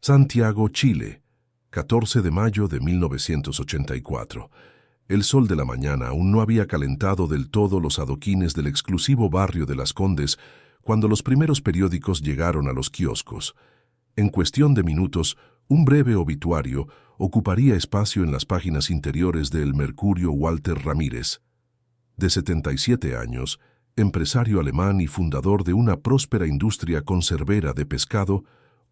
Santiago, Chile, 14 de mayo de 1984. El sol de la mañana aún no había calentado del todo los adoquines del exclusivo barrio de Las Condes cuando los primeros periódicos llegaron a los kioscos. En cuestión de minutos, un breve obituario ocuparía espacio en las páginas interiores de El Mercurio. Walter Ramírez, de 77 años, empresario alemán y fundador de una próspera industria conservera de pescado,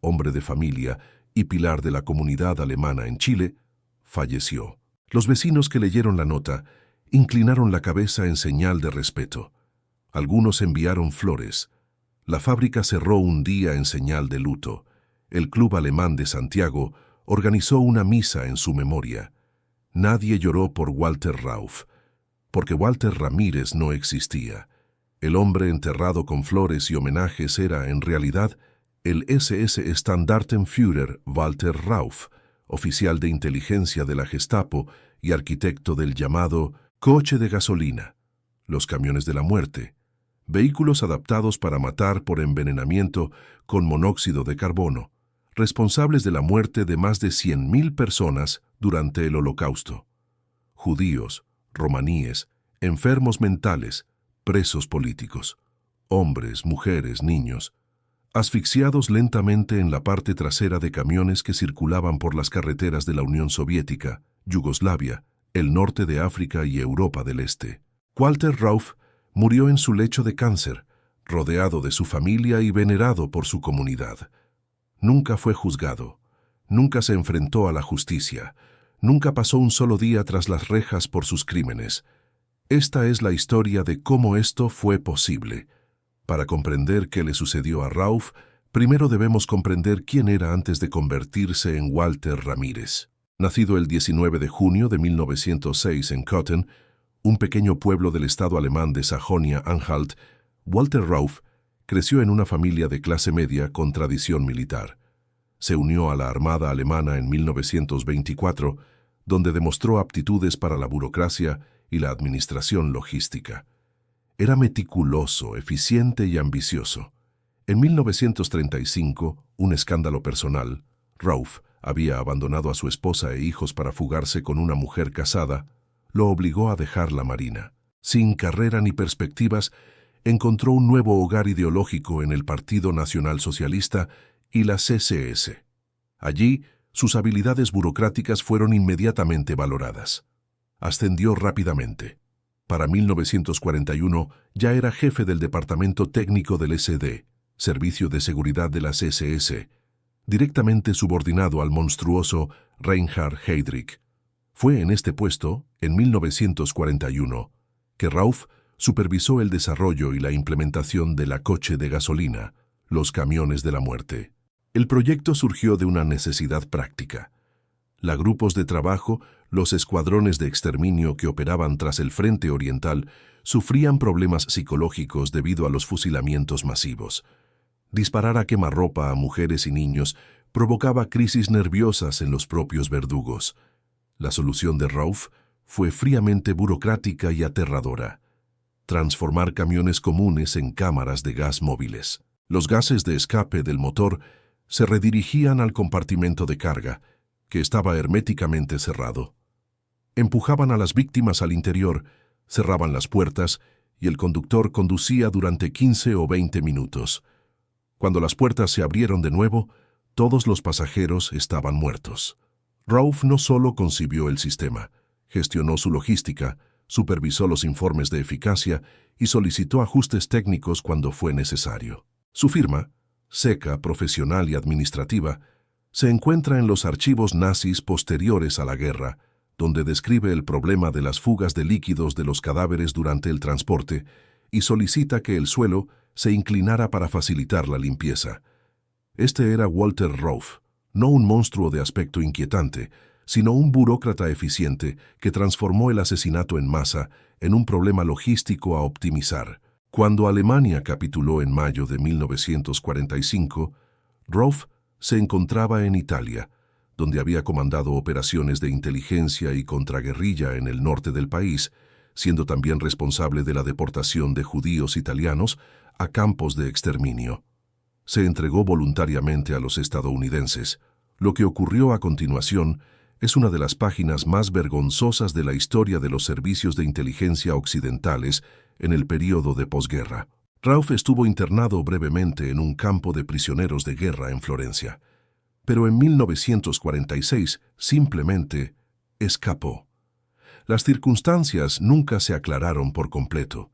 hombre de familia y pilar de la comunidad alemana en Chile, falleció. Los vecinos que leyeron la nota inclinaron la cabeza en señal de respeto. Algunos enviaron flores. La fábrica cerró un día en señal de luto. El Club Alemán de Santiago organizó una misa en su memoria. Nadie lloró por Walter Rauff, porque Walter Ramírez no existía. El hombre enterrado con flores y homenajes era, en realidad, el SS Standartenführer Walter Rauff, oficial de inteligencia de la Gestapo y arquitecto del llamado coche de gasolina, los camiones de la muerte, vehículos adaptados para matar por envenenamiento con monóxido de carbono, responsables de la muerte de más de 100.000 personas durante el Holocausto. Judíos, romaníes, enfermos mentales, presos políticos, hombres, mujeres, niños, asfixiados lentamente en la parte trasera de camiones que circulaban por las carreteras de la Unión Soviética, Yugoslavia, el norte de África y Europa del Este. Walter Rauff murió en su lecho de cáncer, rodeado de su familia y venerado por su comunidad. Nunca fue juzgado, nunca se enfrentó a la justicia, nunca pasó un solo día tras las rejas por sus crímenes. Esta es la historia de cómo esto fue posible. Para comprender qué le sucedió a Rauff, primero debemos comprender quién era antes de convertirse en Walter Ramírez. Nacido el 19 de junio de 1906 en Kotten, un pequeño pueblo del estado alemán de Sajonia-Anhalt, Walter Rauff creció en una familia de clase media con tradición militar. Se unió a la Armada Alemana en 1924, donde demostró aptitudes para la burocracia y la administración logística. Era meticuloso, eficiente y ambicioso. En 1935, un escándalo personal, Rauff había abandonado a su esposa e hijos para fugarse con una mujer casada, lo obligó a dejar la Marina. Sin carrera ni perspectivas, encontró un nuevo hogar ideológico en el Partido Nacional Socialista y la CSS. Allí, sus habilidades burocráticas fueron inmediatamente valoradas. Ascendió rápidamente. Para 1941 ya era jefe del Departamento Técnico del SD, Servicio de Seguridad de la CSS, directamente subordinado al monstruoso Reinhard Heydrich. Fue en este puesto, en 1941, que Rauff supervisó el desarrollo y la implementación de la coche de gasolina, los camiones de la muerte. El proyecto surgió de una necesidad práctica. Los grupos de trabajo, los escuadrones de exterminio que operaban tras el Frente Oriental, sufrían problemas psicológicos debido a los fusilamientos masivos. Disparar a quemarropa a mujeres y niños provocaba crisis nerviosas en los propios verdugos. La solución de Rauff fue fríamente burocrática y aterradora: transformar camiones comunes en cámaras de gas móviles. Los gases de escape del motor se redirigían al compartimento de carga, que estaba herméticamente cerrado. Empujaban a las víctimas al interior, cerraban las puertas y el conductor conducía durante 15 o 20 minutos. Cuando las puertas se abrieron de nuevo, todos los pasajeros estaban muertos. Rauff no solo concibió el sistema, gestionó su logística, supervisó los informes de eficacia y solicitó ajustes técnicos cuando fue necesario. Su firma, seca, profesional y administrativa, se encuentra en los archivos nazis posteriores a la guerra, donde describe el problema de las fugas de líquidos de los cadáveres durante el transporte y solicita que el suelo se inclinara para facilitar la limpieza. Este era Walter Rauff, no un monstruo de aspecto inquietante, sino un burócrata eficiente que transformó el asesinato en masa en un problema logístico a optimizar. Cuando Alemania capituló en mayo de 1945, Rauff se encontraba en Italia, donde había comandado operaciones de inteligencia y contraguerrilla en el norte del país, siendo también responsable de la deportación de judíos italianos a campos de exterminio. Se entregó voluntariamente a los estadounidenses, Lo que ocurrió a continuación es una de las páginas más vergonzosas de la historia de los servicios de inteligencia occidentales en el período de posguerra. Rauf estuvo internado brevemente en un campo de prisioneros de guerra en Florencia, pero en 1946 simplemente escapó. Las circunstancias nunca se aclararon por completo.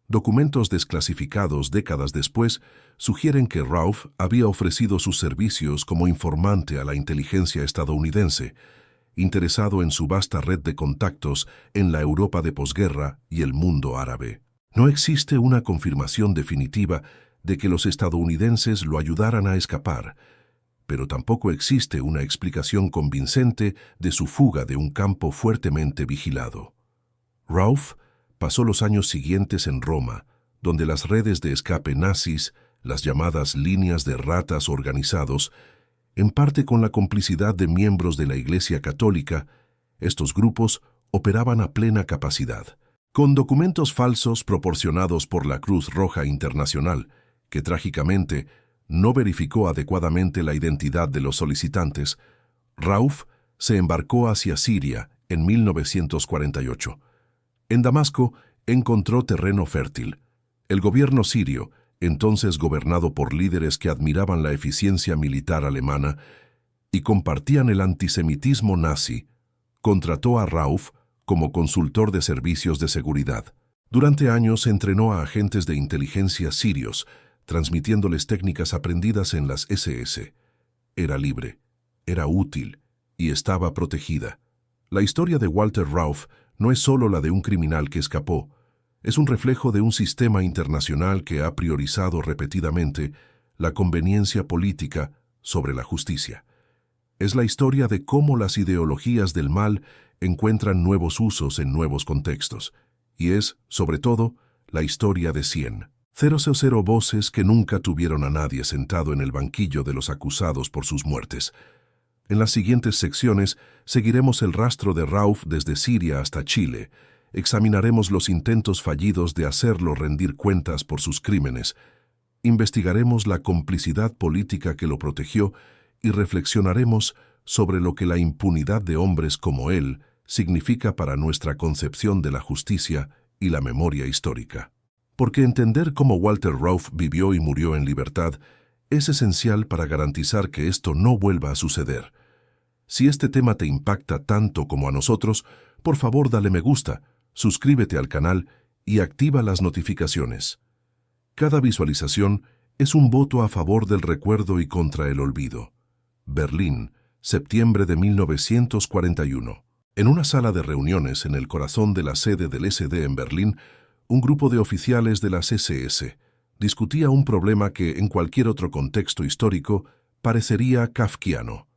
Documentos desclasificados décadas después sugieren que Rauf había ofrecido sus servicios como informante a la inteligencia estadounidense, interesado en su vasta red de contactos en la Europa de posguerra y el mundo árabe. No existe una confirmación definitiva de que los estadounidenses lo ayudaran a escapar, pero tampoco existe una explicación convincente de su fuga de un campo fuertemente vigilado. Rauf pasó los años siguientes en Roma, donde las redes de escape nazis, las llamadas líneas de ratas organizados, en parte con la complicidad de miembros de la Iglesia Católica, estos grupos operaban a plena capacidad. Con documentos falsos proporcionados por la Cruz Roja Internacional, que trágicamente no verificó adecuadamente la identidad de los solicitantes, Rauf se embarcó hacia Siria en 1948. En Damasco encontró terreno fértil. El gobierno sirio, entonces gobernado por líderes que admiraban la eficiencia militar alemana y compartían el antisemitismo nazi, contrató a Rauf como consultor de servicios de seguridad. Durante años entrenó a agentes de inteligencia sirios, transmitiéndoles técnicas aprendidas en las SS. Era libre, era útil y estaba protegida. La historia de Walter Rauf no es solo la de un criminal que escapó, es un reflejo de un sistema internacional que ha priorizado repetidamente la conveniencia política sobre la justicia. Es la historia de cómo las ideologías del mal encuentran nuevos usos en nuevos contextos, y es, sobre todo, la historia de 100 voces que nunca tuvieron a nadie sentado en el banquillo de los acusados por sus muertes. En las siguientes secciones seguiremos el rastro de Rauf desde Siria hasta Chile, examinaremos los intentos fallidos de hacerlo rendir cuentas por sus crímenes, investigaremos la complicidad política que lo protegió y reflexionaremos sobre lo que la impunidad de hombres como él significa para nuestra concepción de la justicia y la memoria histórica. Porque entender cómo Walter Rauf vivió y murió en libertad es esencial para garantizar que esto no vuelva a suceder. Si este tema te impacta tanto como a nosotros, por favor dale me gusta, suscríbete al canal y activa las notificaciones. Cada visualización es un voto a favor del recuerdo y contra el olvido. Berlín, septiembre de 1941. En una sala de reuniones en el corazón de la sede del SD en Berlín, un grupo de oficiales de las SS discutía un problema que, en cualquier otro contexto histórico, parecería kafkiano.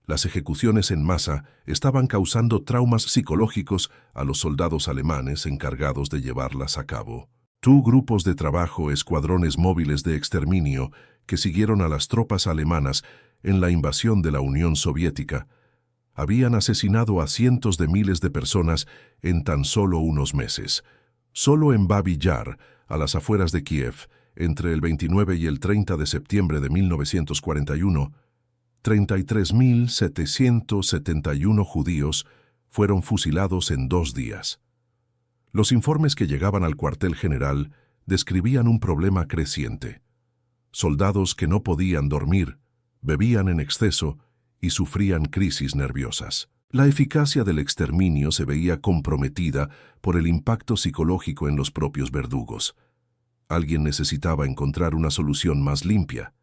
Las ejecuciones en masa estaban causando traumas psicológicos a los soldados alemanes encargados de llevarlas a cabo. Grupos de trabajo, escuadrones móviles de exterminio que siguieron a las tropas alemanas en la invasión de la Unión Soviética, habían asesinado a cientos de miles de personas en tan solo unos meses. Solo en Babi Yar, a las afueras de Kiev, entre el 29 y el 30 de septiembre de 1941, 33.771 judíos fueron fusilados en 2 días. Los informes que llegaban al cuartel general describían un problema creciente. Soldados que no podían dormir, bebían en exceso y sufrían crisis nerviosas. La eficacia del exterminio se veía comprometida por el impacto psicológico en los propios verdugos. Alguien necesitaba encontrar una solución más limpia.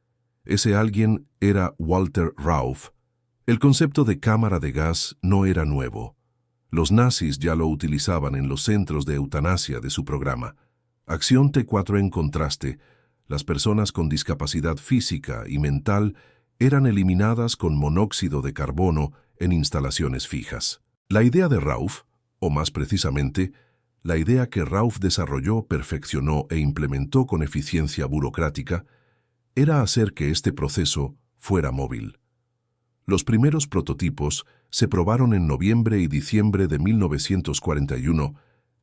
Ese alguien era Walter Rauf. El concepto de cámara de gas no era nuevo. Los nazis ya lo utilizaban en los centros de eutanasia de su programa. Acción T4 en contraste, las personas con discapacidad física y mental eran eliminadas con monóxido de carbono en instalaciones fijas. La idea de Rauf, o más precisamente, la idea que Rauf desarrolló, perfeccionó e implementó con eficiencia burocrática, era hacer que este proceso fuera móvil. Los primeros prototipos se probaron en noviembre y diciembre de 1941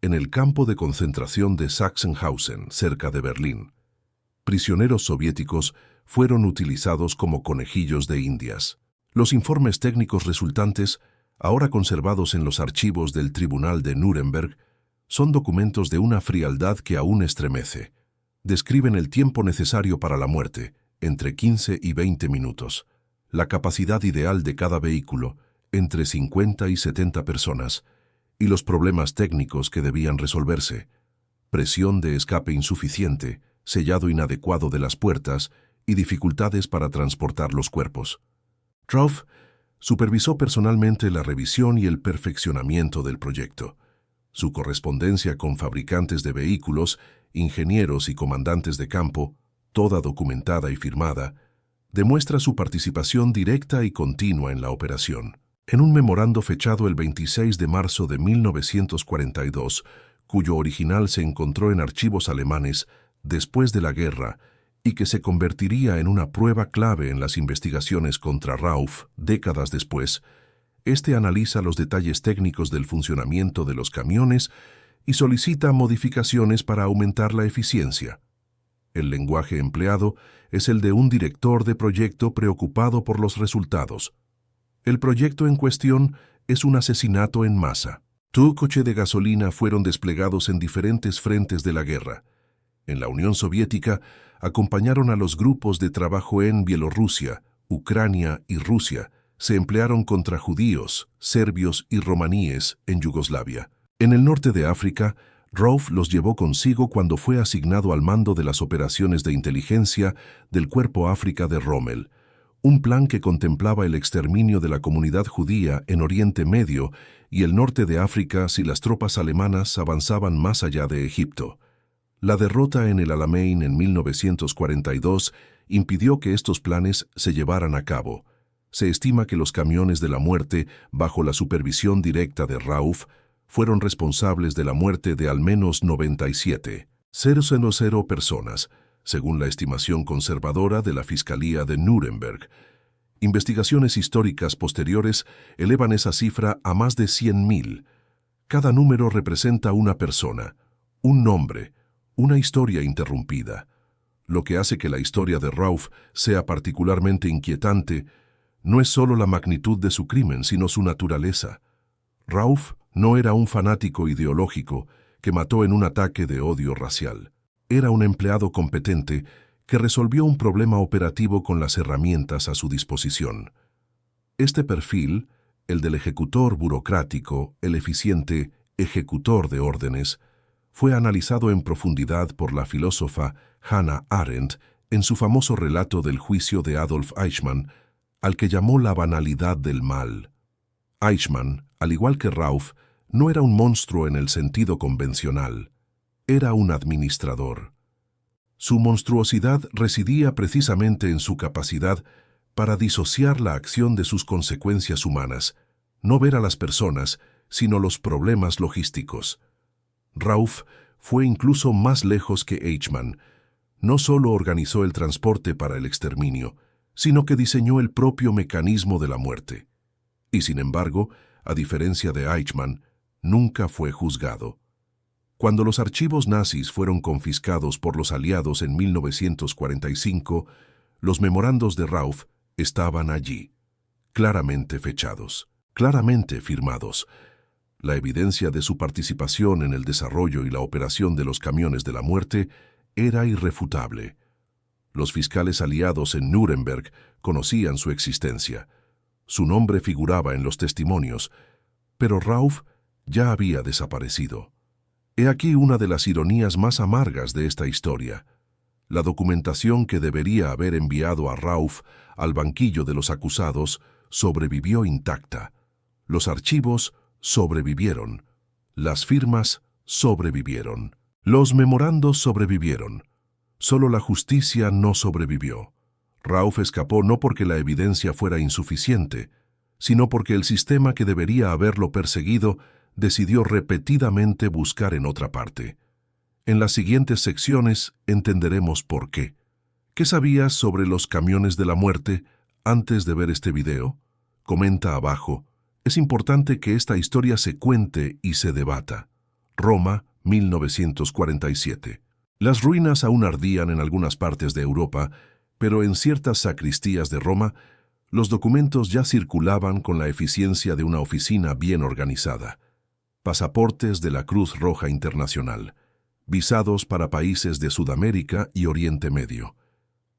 en el campo de concentración de Sachsenhausen, cerca de Berlín. Prisioneros soviéticos fueron utilizados como conejillos de indias. Los informes técnicos resultantes, ahora conservados en los archivos del Tribunal de Nuremberg, son documentos de una frialdad que aún estremece. Describen el tiempo necesario para la muerte, entre 15 y 20 minutos, la capacidad ideal de cada vehículo, entre 50 y 70 personas, y los problemas técnicos que debían resolverse: presión de escape insuficiente, sellado inadecuado de las puertas y dificultades para transportar los cuerpos. Rauff supervisó personalmente la revisión y el perfeccionamiento del proyecto. Su correspondencia con fabricantes de vehículos, ingenieros y comandantes de campo, toda documentada y firmada, demuestra su participación directa y continua en la operación. En un memorando fechado el 26 de marzo de 1942, cuyo original se encontró en archivos alemanes después de la guerra y que se convertiría en una prueba clave en las investigaciones contra Rauff décadas después, este analiza los detalles técnicos del funcionamiento de los camiones y solicita modificaciones para aumentar la eficiencia. El lenguaje empleado es el de un director de proyecto preocupado por los resultados. El proyecto en cuestión es un asesinato en masa. Coches de gasolina fueron desplegados en diferentes frentes de la guerra. En la Unión Soviética acompañaron a los grupos de trabajo en Bielorrusia, Ucrania y Rusia. Se emplearon contra judíos, serbios y romaníes en Yugoslavia. En el norte de África, Rauff los llevó consigo cuando fue asignado al mando de las operaciones de inteligencia del Cuerpo África de Rommel, un plan que contemplaba el exterminio de la comunidad judía en Oriente Medio y el norte de África si las tropas alemanas avanzaban más allá de Egipto. La derrota en el Alamein en 1942 impidió que estos planes se llevaran a cabo. Se estima que los camiones de la muerte, bajo la supervisión directa de Rauff, fueron responsables de la muerte de al menos 97,000 personas, según la estimación conservadora de la Fiscalía de Nuremberg. Investigaciones históricas posteriores elevan esa cifra a más de 100,000. Cada número representa una persona, un nombre, una historia interrumpida. Lo que hace que la historia de Rauff sea particularmente inquietante no es solo la magnitud de su crimen, sino su naturaleza. Rauff no era un fanático ideológico que mató en un ataque de odio racial. Era un empleado competente que resolvió un problema operativo con las herramientas a su disposición. Este perfil, el del ejecutor burocrático, el eficiente ejecutor de órdenes, fue analizado en profundidad por la filósofa Hannah Arendt en su famoso relato del juicio de Adolf Eichmann, al que llamó la banalidad del mal. Eichmann, al igual que Rauff, no era un monstruo en el sentido convencional. Era un administrador. Su monstruosidad residía precisamente en su capacidad para disociar la acción de sus consecuencias humanas, no ver a las personas, sino los problemas logísticos. Rauff fue incluso más lejos que Eichmann. No solo organizó el transporte para el exterminio, sino que diseñó el propio mecanismo de la muerte. Y sin embargo, a diferencia de Eichmann, nunca fue juzgado. Cuando los archivos nazis fueron confiscados por los aliados en 1945, los memorandos de Rauff estaban allí, claramente fechados, claramente firmados. La evidencia de su participación en el desarrollo y la operación de los camiones de la muerte era irrefutable. Los fiscales aliados en Nuremberg conocían su existencia. Su nombre figuraba en los testimonios, pero Rauff ya había desaparecido. He aquí una de las ironías más amargas de esta historia. La documentación que debería haber enviado a Rauff al banquillo de los acusados sobrevivió intacta. Los archivos sobrevivieron. Las firmas sobrevivieron. Los memorandos sobrevivieron. Solo la justicia no sobrevivió. Rauff escapó no porque la evidencia fuera insuficiente, sino porque el sistema que debería haberlo perseguido decidió repetidamente buscar en otra parte. En las siguientes secciones entenderemos por qué. ¿Qué sabías sobre los camiones de la muerte antes de ver este video? Comenta abajo. Es importante que esta historia se cuente y se debata. Roma, 1947. Las ruinas aún ardían en algunas partes de Europa, pero en ciertas sacristías de Roma, Los documentos ya circulaban con la eficiencia de una oficina bien organizada. Pasaportes de la Cruz Roja Internacional, visados para países de Sudamérica y Oriente Medio,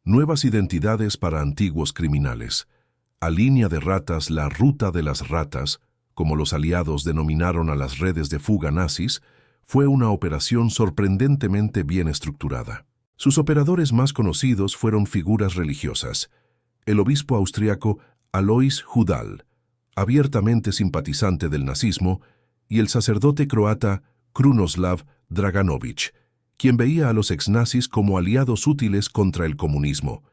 nuevas identidades para antiguos criminales, a línea de ratas la ruta de las ratas, como los aliados denominaron a las redes de fuga nazis, fue una operación sorprendentemente bien estructurada. Sus operadores más conocidos fueron figuras religiosas: el obispo austriaco Alois Hudal, abiertamente simpatizante del nazismo, y el sacerdote croata Krunoslav Draganović, quien veía a los exnazis como aliados útiles contra el comunismo.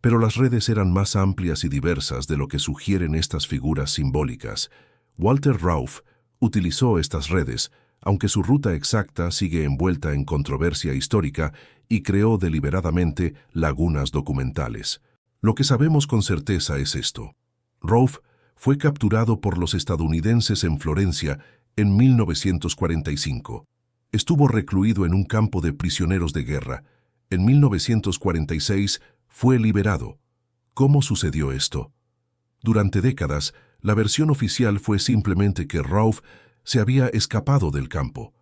Pero las redes eran más amplias y diversas de lo que sugieren estas figuras simbólicas. Walter Rauff utilizó estas redes, aunque su ruta exacta sigue envuelta en controversia histórica, y creó deliberadamente lagunas documentales. Lo que sabemos con certeza es esto: Rauff fue capturado por los estadounidenses en Florencia en 1945. Estuvo recluido en un campo de prisioneros de guerra. En 1946 fue liberado. ¿Cómo sucedió esto? Durante décadas, la versión oficial fue simplemente que Rauff se había escapado del campo.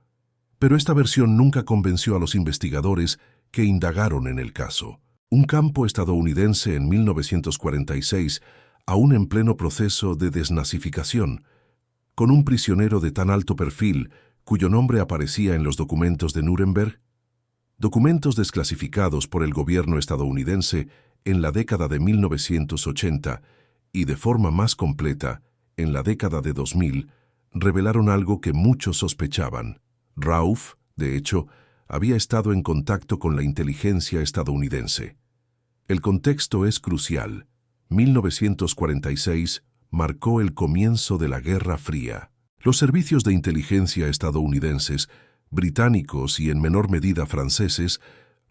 Pero esta versión nunca convenció a los investigadores que indagaron en el caso. Un campo estadounidense en 1946, aún en pleno proceso de desnazificación, con un prisionero de tan alto perfil cuyo nombre aparecía en los documentos de Nuremberg, documentos desclasificados por el gobierno estadounidense en la década de 1980 y de forma más completa en la década de 2000, revelaron algo que muchos sospechaban. Rauff, de hecho, había estado en contacto con la inteligencia estadounidense. El contexto es crucial. 1946 marcó el comienzo de la Guerra Fría. Los servicios de inteligencia estadounidenses, británicos y en menor medida franceses,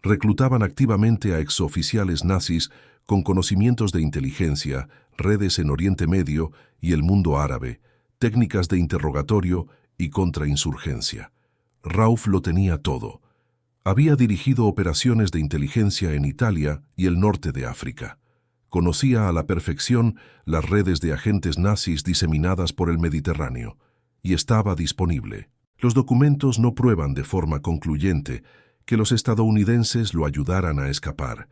reclutaban activamente a exoficiales nazis con conocimientos de inteligencia, redes en Oriente Medio y el mundo árabe, técnicas de interrogatorio y contrainsurgencia. Rauff lo tenía todo. Había dirigido operaciones de inteligencia en Italia y el norte de África. Conocía a la perfección las redes de agentes nazis diseminadas por el Mediterráneo, y estaba disponible. Los documentos no prueban de forma concluyente que los estadounidenses lo ayudaran a escapar,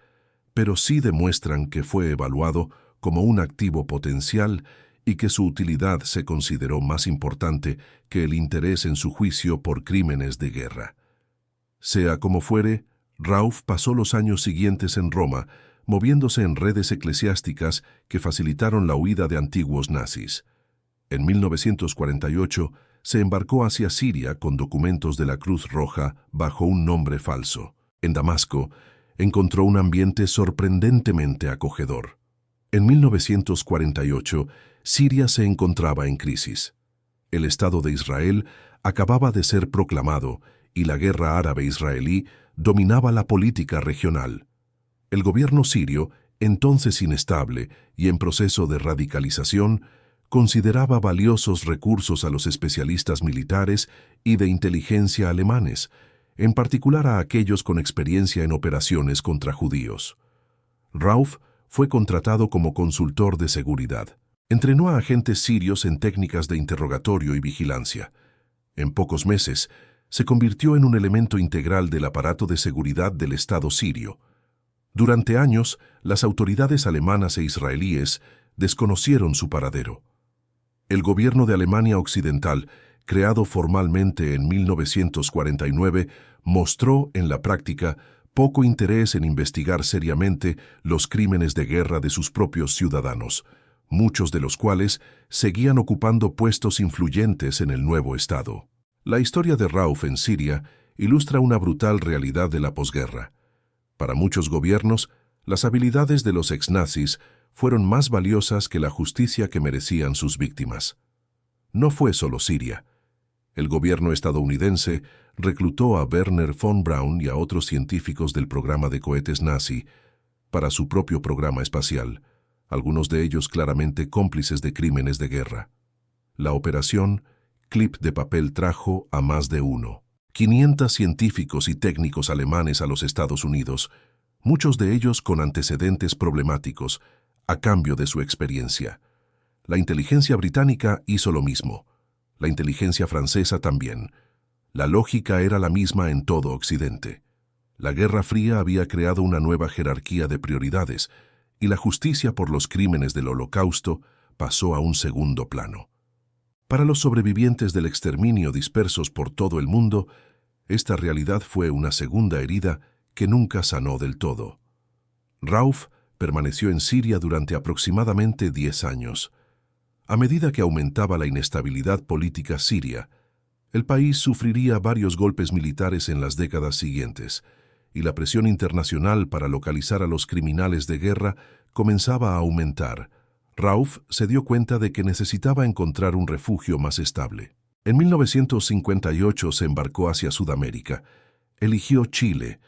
pero sí demuestran que fue evaluado como un activo potencial y que su utilidad se consideró más importante que el interés en su juicio por crímenes de guerra. Sea como fuere, Rauff pasó los años siguientes en Roma, moviéndose en redes eclesiásticas que facilitaron la huida de antiguos nazis. En 1948 se embarcó hacia Siria con documentos de la Cruz Roja bajo un nombre falso. En Damasco encontró un ambiente sorprendentemente acogedor. En 1948, Siria se encontraba en crisis. El Estado de Israel acababa de ser proclamado y la guerra árabe-israelí dominaba la política regional. El gobierno sirio, entonces inestable y en proceso de radicalización, consideraba valiosos recursos a los especialistas militares y de inteligencia alemanes, en particular a aquellos con experiencia en operaciones contra judíos. Rauff fue contratado como consultor de seguridad. Entrenó a agentes sirios en técnicas de interrogatorio y vigilancia. En pocos meses, se convirtió en un elemento integral del aparato de seguridad del Estado sirio. Durante años, las autoridades alemanas e israelíes desconocieron su paradero. El gobierno de Alemania Occidental, creado formalmente en 1949, mostró, en la práctica, poco interés en investigar seriamente los crímenes de guerra de sus propios ciudadanos, muchos de los cuales seguían ocupando puestos influyentes en el nuevo Estado. La historia de Rauff en Siria ilustra una brutal realidad de la posguerra. Para muchos gobiernos, las habilidades de los exnazis fueron más valiosas que la justicia que merecían sus víctimas. No fue solo Siria. El gobierno estadounidense reclutó a Werner von Braun y a otros científicos del programa de cohetes nazi para su propio programa espacial, algunos de ellos claramente cómplices de crímenes de guerra. La operación Clip de papel trajo a más de uno. 500 científicos y técnicos alemanes a los Estados Unidos, muchos de ellos con antecedentes problemáticos, a cambio de su experiencia. La inteligencia británica hizo lo mismo. La inteligencia francesa también. La lógica era la misma en todo Occidente. La Guerra Fría había creado una nueva jerarquía de prioridades y la justicia por los crímenes del Holocausto pasó a un segundo plano. Para los sobrevivientes del exterminio dispersos por todo el mundo, esta realidad fue una segunda herida que nunca sanó del todo. Rauf permaneció en Siria durante aproximadamente 10 años. A medida que aumentaba la inestabilidad política siria, el país sufriría varios golpes militares en las décadas siguientes, y la presión internacional para localizar a los criminales de guerra comenzaba a aumentar. Rauf se dio cuenta de que necesitaba encontrar un refugio más estable. En 1958 se embarcó hacia Sudamérica. Eligió Chile.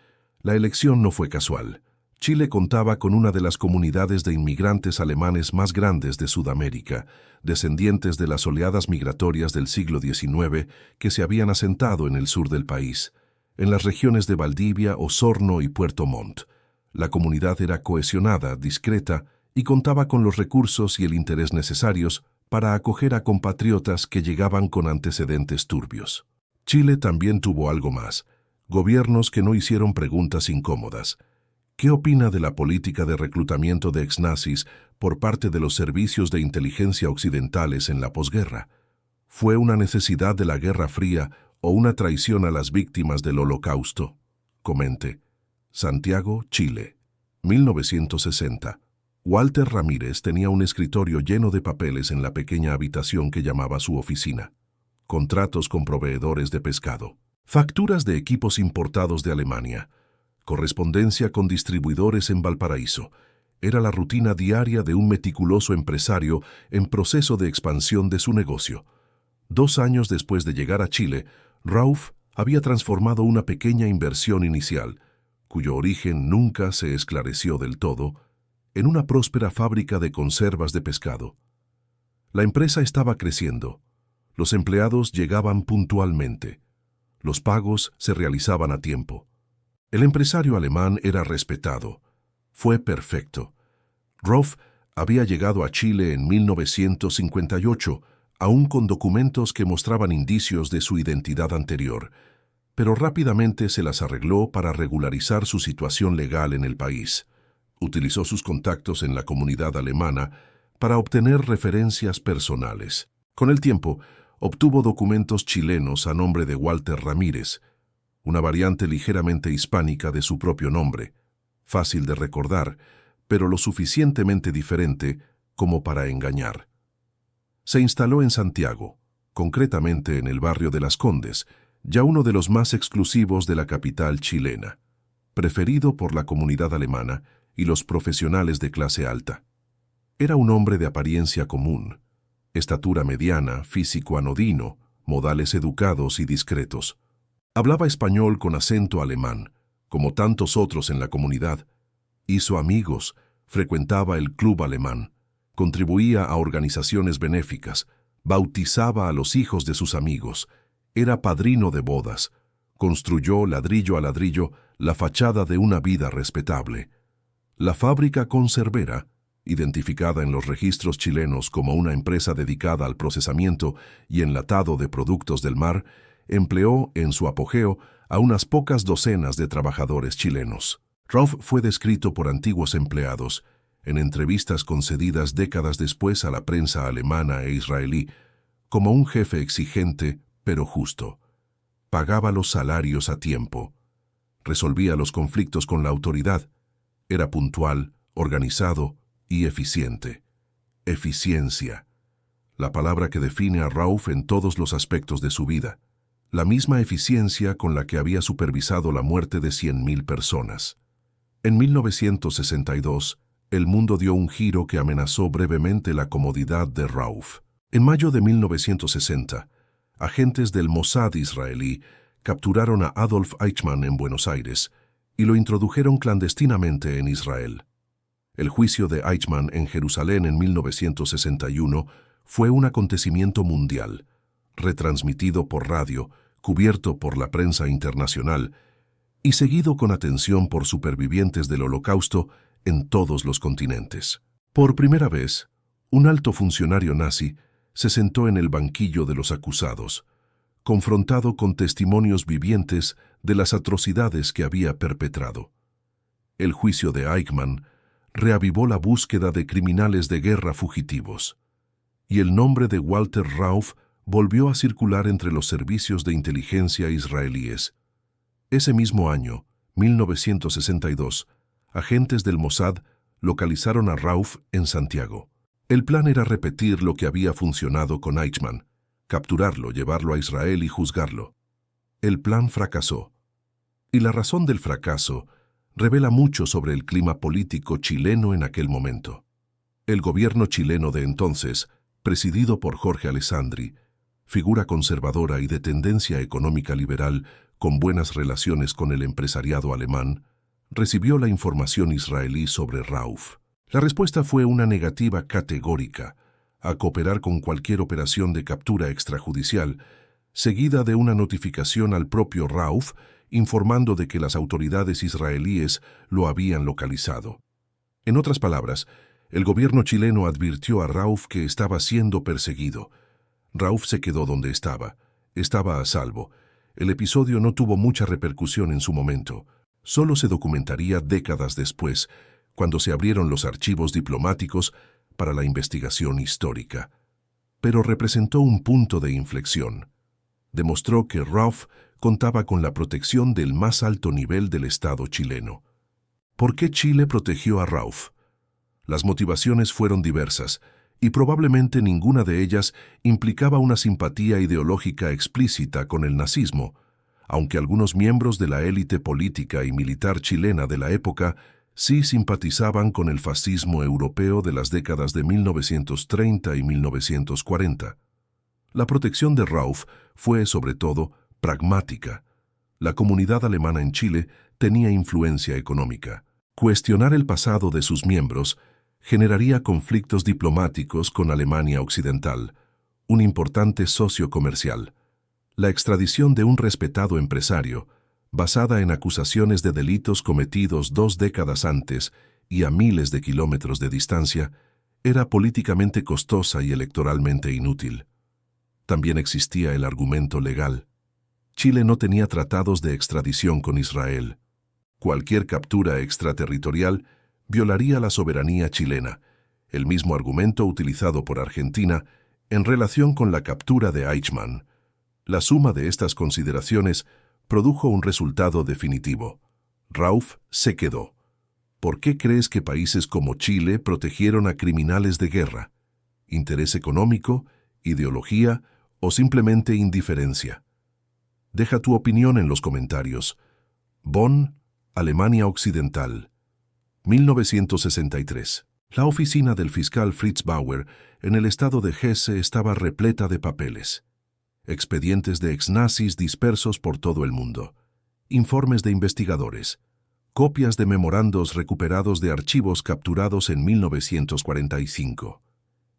La elección no fue casual. Chile contaba con una de las comunidades de inmigrantes alemanes más grandes de Sudamérica, descendientes de las oleadas migratorias del siglo XIX que se habían asentado en el sur del país, en las regiones de Valdivia, Osorno y Puerto Montt. La comunidad era cohesionada, discreta y contaba con los recursos y el interés necesarios para acoger a compatriotas que llegaban con antecedentes turbios. Chile también tuvo algo más: gobiernos que no hicieron preguntas incómodas. ¿Qué opina de la política de reclutamiento de exnazis por parte de los servicios de inteligencia occidentales en la posguerra? ¿Fue una necesidad de la Guerra Fría o una traición a las víctimas del Holocausto? Comente. Santiago, Chile, 1960. Walter Ramírez tenía un escritorio lleno de papeles en la pequeña habitación que llamaba su oficina. Contratos con proveedores de pescado, facturas de equipos importados de Alemania, correspondencia con distribuidores en Valparaíso. Era la rutina diaria de un meticuloso empresario en proceso de expansión de su negocio. 2 años después de llegar a Chile, Rauf había transformado una pequeña inversión inicial, cuyo origen nunca se esclareció del todo, en una próspera fábrica de conservas de pescado. La empresa estaba creciendo. Los empleados llegaban puntualmente. Los pagos se realizaban a tiempo. El empresario alemán era respetado. Fue perfecto. Rauf había llegado a Chile en 1958, aún con documentos que mostraban indicios de su identidad anterior, pero rápidamente se las arregló para regularizar su situación legal en el país. Utilizó sus contactos en la comunidad alemana para obtener referencias personales. Con el tiempo, obtuvo documentos chilenos a nombre de Walter Ramírez, una variante ligeramente hispánica de su propio nombre, fácil de recordar, pero lo suficientemente diferente como para engañar. Se instaló en Santiago, concretamente en el barrio de Las Condes, ya uno de los más exclusivos de la capital chilena, preferido por la comunidad alemana y los profesionales de clase alta. Era un hombre de apariencia común, estatura mediana, físico anodino, modales educados y discretos. Hablaba español con acento alemán, como tantos otros en la comunidad. Hizo amigos, frecuentaba el club alemán, contribuía a organizaciones benéficas, bautizaba a los hijos de sus amigos, era padrino de bodas, construyó ladrillo a ladrillo la fachada de una vida respetable. La fábrica conservera, identificada en los registros chilenos como una empresa dedicada al procesamiento y enlatado de productos del mar, empleó en su apogeo a unas pocas docenas de trabajadores chilenos. Rauf fue descrito por antiguos empleados, en entrevistas concedidas décadas después a la prensa alemana e israelí, como un jefe exigente pero justo. Pagaba los salarios a tiempo. Resolvía los conflictos con la autoridad. Era puntual, organizado y eficiente. Eficiencia. La palabra que define a Rauf en todos los aspectos de su vida. La misma eficiencia con la que había supervisado la muerte de 100.000 personas. En 1962, el mundo dio un giro que amenazó brevemente la comodidad de Rauf. En mayo de 1960, agentes del Mossad israelí capturaron a Adolf Eichmann en Buenos Aires y lo introdujeron clandestinamente en Israel. El juicio de Eichmann en Jerusalén en 1961 fue un acontecimiento mundial, retransmitido por radio, cubierto por la prensa internacional y seguido con atención por supervivientes del Holocausto en todos los continentes. Por primera vez, un alto funcionario nazi se sentó en el banquillo de los acusados, confrontado con testimonios vivientes de las atrocidades que había perpetrado. El juicio de Eichmann reavivó la búsqueda de criminales de guerra fugitivos, y el nombre de Walter Rauf volvió a circular entre los servicios de inteligencia israelíes. Ese mismo año, 1962, agentes del Mossad localizaron a Rauf en Santiago. El plan era repetir lo que había funcionado con Eichmann, capturarlo, llevarlo a Israel y juzgarlo. El plan fracasó. Y la razón del fracaso revela mucho sobre el clima político chileno en aquel momento. El gobierno chileno de entonces, presidido por Jorge Alessandri, figura conservadora y de tendencia económica liberal con buenas relaciones con el empresariado alemán, recibió la información israelí sobre Rauf. La respuesta fue una negativa categórica a cooperar con cualquier operación de captura extrajudicial, seguida de una notificación al propio Rauf informando de que las autoridades israelíes lo habían localizado. En otras palabras, el gobierno chileno advirtió a Rauf que estaba siendo perseguido. Rauf se quedó donde estaba a salvo. El episodio no tuvo mucha repercusión en su momento. Solo se documentaría décadas después, cuando se abrieron los archivos diplomáticos para la investigación histórica. Pero representó un punto de inflexión. Demostró que Rauf contaba con la protección del más alto nivel del Estado chileno. ¿Por qué Chile protegió a Rauf? Las motivaciones fueron diversas, y probablemente ninguna de ellas implicaba una simpatía ideológica explícita con el nazismo, aunque algunos miembros de la élite política y militar chilena de la época sí simpatizaban con el fascismo europeo de las décadas de 1930 y 1940. La protección de Rauf fue, sobre todo, pragmática. La comunidad alemana en Chile tenía influencia económica. Cuestionar el pasado de sus miembros generaría conflictos diplomáticos con Alemania Occidental, un importante socio comercial. La extradición de un respetado empresario, basada en acusaciones de delitos cometidos 2 décadas antes y a miles de kilómetros de distancia, era políticamente costosa y electoralmente inútil. También existía el argumento legal. Chile no tenía tratados de extradición con Israel. Cualquier captura extraterritorial violaría la soberanía chilena, el mismo argumento utilizado por Argentina en relación con la captura de Eichmann. La suma de estas consideraciones produjo un resultado definitivo. Rauf se quedó. ¿Por qué crees que países como Chile protegieron a criminales de guerra? ¿Interés económico, ideología o simplemente indiferencia? Deja tu opinión en los comentarios. Bonn, Alemania Occidental, 1963. La oficina del fiscal Fritz Bauer en el estado de Hesse estaba repleta de papeles. Expedientes de exnazis dispersos por todo el mundo. Informes de investigadores. Copias de memorandos recuperados de archivos capturados en 1945.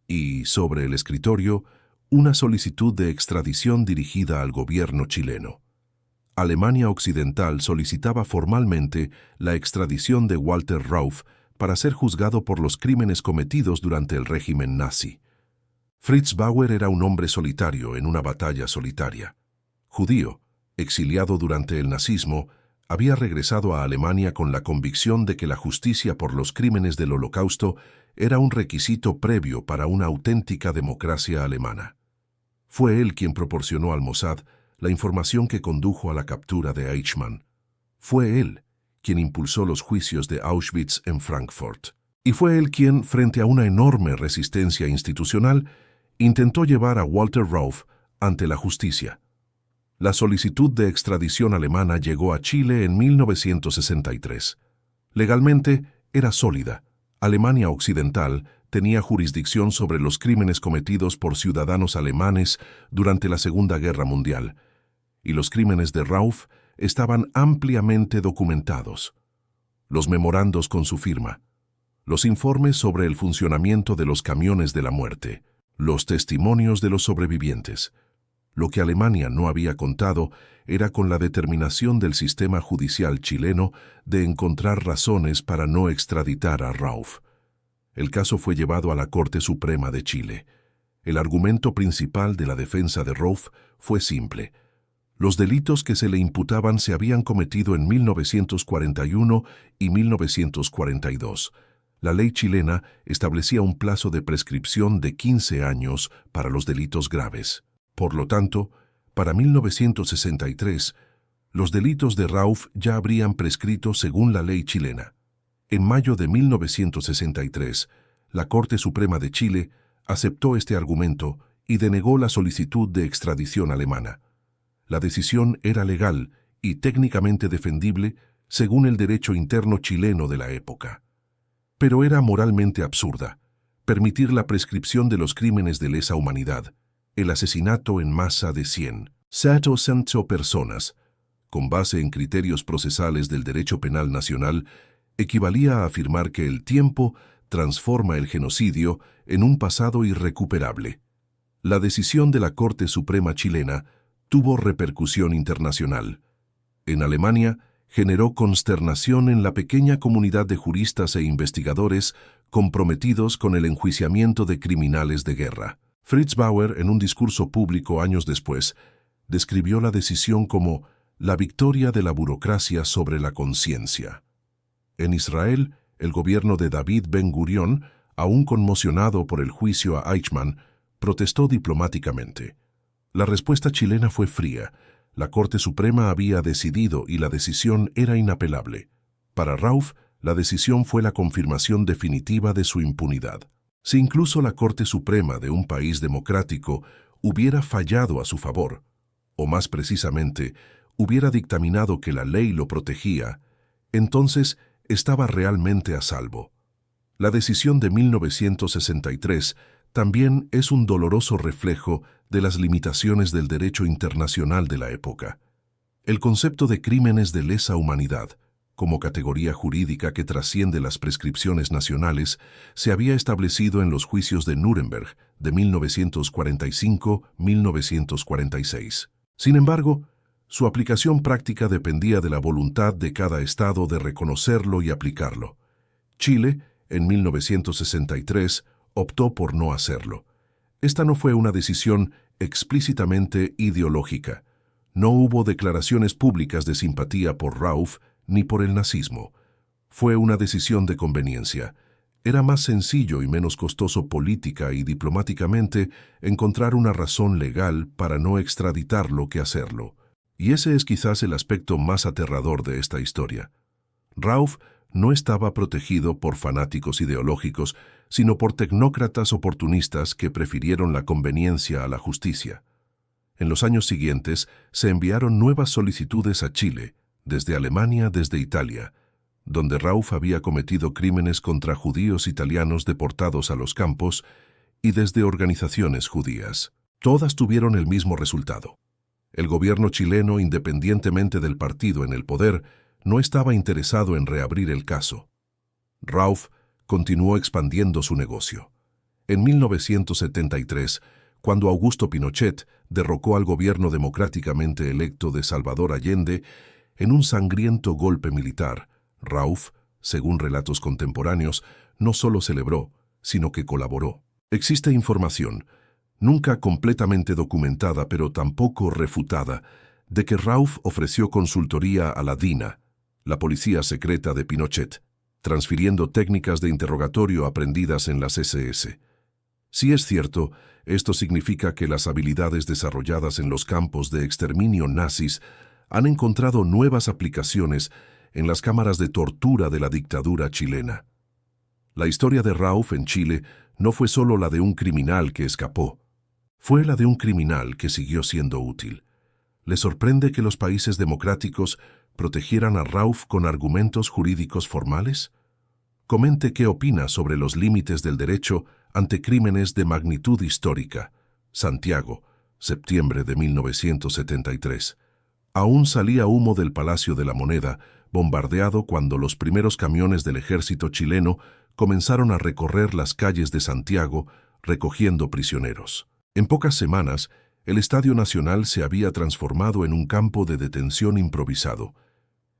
Y, sobre el escritorio, una solicitud de extradición dirigida al gobierno chileno. Alemania Occidental solicitaba formalmente la extradición de Walter Rauf para ser juzgado por los crímenes cometidos durante el régimen nazi. Fritz Bauer era un hombre solitario en una batalla solitaria. Judío, exiliado durante el nazismo, había regresado a Alemania con la convicción de que la justicia por los crímenes del Holocausto era un requisito previo para una auténtica democracia alemana. Fue él quien proporcionó al Mossad la información que condujo a la captura de Eichmann. Fue él quien impulsó los juicios de Auschwitz en Frankfurt. Y fue él quien, frente a una enorme resistencia institucional, intentó llevar a Walter Rauf ante la justicia. La solicitud de extradición alemana llegó a Chile en 1963. Legalmente era sólida. Alemania Occidental tenía jurisdicción sobre los crímenes cometidos por ciudadanos alemanes durante la Segunda Guerra Mundial, y los crímenes de Rauf estaban ampliamente documentados. Los memorandos con su firma, los informes sobre el funcionamiento de los camiones de la muerte, los testimonios de los sobrevivientes. Lo que Alemania no había contado era con la determinación del sistema judicial chileno de encontrar razones para no extraditar a Rauf. el caso fue llevado a la Corte Suprema de Chile. El argumento principal de la defensa de Rauf fue simple. Los delitos que se le imputaban se habían cometido en 1941 y 1942. La ley chilena establecía un plazo de prescripción de 15 años para los delitos graves. Por lo tanto, para 1963, los delitos de Rauf ya habrían prescrito según la ley chilena. En mayo de 1963, la Corte Suprema de Chile aceptó este argumento y denegó la solicitud de extradición alemana. La decisión era legal y técnicamente defendible según el derecho interno chileno de la época. Pero era moralmente absurda permitir la prescripción de los crímenes de lesa humanidad, el asesinato en masa de 100 personas, con base en criterios procesales del derecho penal nacional, equivalía a afirmar que el tiempo transforma el genocidio en un pasado irrecuperable. La decisión de la Corte Suprema chilena tuvo repercusión internacional. En Alemania, generó consternación en la pequeña comunidad de juristas e investigadores comprometidos con el enjuiciamiento de criminales de guerra. Fritz Bauer, en un discurso público años después, describió la decisión como la victoria de la burocracia sobre la conciencia. En Israel, el gobierno de David Ben-Gurión, aún conmocionado por el juicio a Eichmann, protestó diplomáticamente. La respuesta chilena fue fría. La Corte Suprema había decidido y la decisión era inapelable. Para Rauf, la decisión fue la confirmación definitiva de su impunidad. Si incluso la Corte Suprema de un país democrático hubiera fallado a su favor, o más precisamente, hubiera dictaminado que la ley lo protegía, entonces estaba realmente a salvo. La decisión de 1963 también es un doloroso reflejo de las limitaciones del derecho internacional de la época. El concepto de crímenes de lesa humanidad, como categoría jurídica que trasciende las prescripciones nacionales, se había establecido en los juicios de Nuremberg de 1945-1946. Sin embargo, su aplicación práctica dependía de la voluntad de cada estado de reconocerlo y aplicarlo. Chile, en 1963, optó por no hacerlo. Esta no fue una decisión explícitamente ideológica. No hubo declaraciones públicas de simpatía por Rauf ni por el nazismo. Fue una decisión de conveniencia. Era más sencillo y menos costoso política y diplomáticamente encontrar una razón legal para no extraditarlo que hacerlo. Y ese es quizás el aspecto más aterrador de esta historia. Rauf no estaba protegido por fanáticos ideológicos, sino por tecnócratas oportunistas que prefirieron la conveniencia a la justicia. En los años siguientes se enviaron nuevas solicitudes a Chile, desde Alemania, desde Italia, donde Rauf había cometido crímenes contra judíos italianos deportados a los campos, y desde organizaciones judías. Todas tuvieron el mismo resultado. El gobierno chileno, independientemente del partido en el poder, no estaba interesado en reabrir el caso. Rauf continuó expandiendo su negocio. En 1973, cuando Augusto Pinochet derrocó al gobierno democráticamente electo de Salvador Allende en un sangriento golpe militar, Rauf, según relatos contemporáneos, no solo celebró, sino que colaboró. Existe información, nunca completamente documentada pero tampoco refutada, de que Rauf ofreció consultoría a la DINA, la policía secreta de Pinochet, transfiriendo técnicas de interrogatorio aprendidas en las SS. Si es cierto, esto significa que las habilidades desarrolladas en los campos de exterminio nazis han encontrado nuevas aplicaciones en las cámaras de tortura de la dictadura chilena. La historia de Rauf en Chile no fue solo la de un criminal que escapó, fue la de un criminal que siguió siendo útil. ¿Le sorprende que los países democráticos protegieran a Rauf con argumentos jurídicos formales? Comente qué opina sobre los límites del derecho ante crímenes de magnitud histórica. Santiago, septiembre de 1973. Aún salía humo del Palacio de la Moneda, bombardeado cuando los primeros camiones del ejército chileno comenzaron a recorrer las calles de Santiago recogiendo prisioneros. En pocas semanas, el Estadio Nacional se había transformado en un campo de detención improvisado.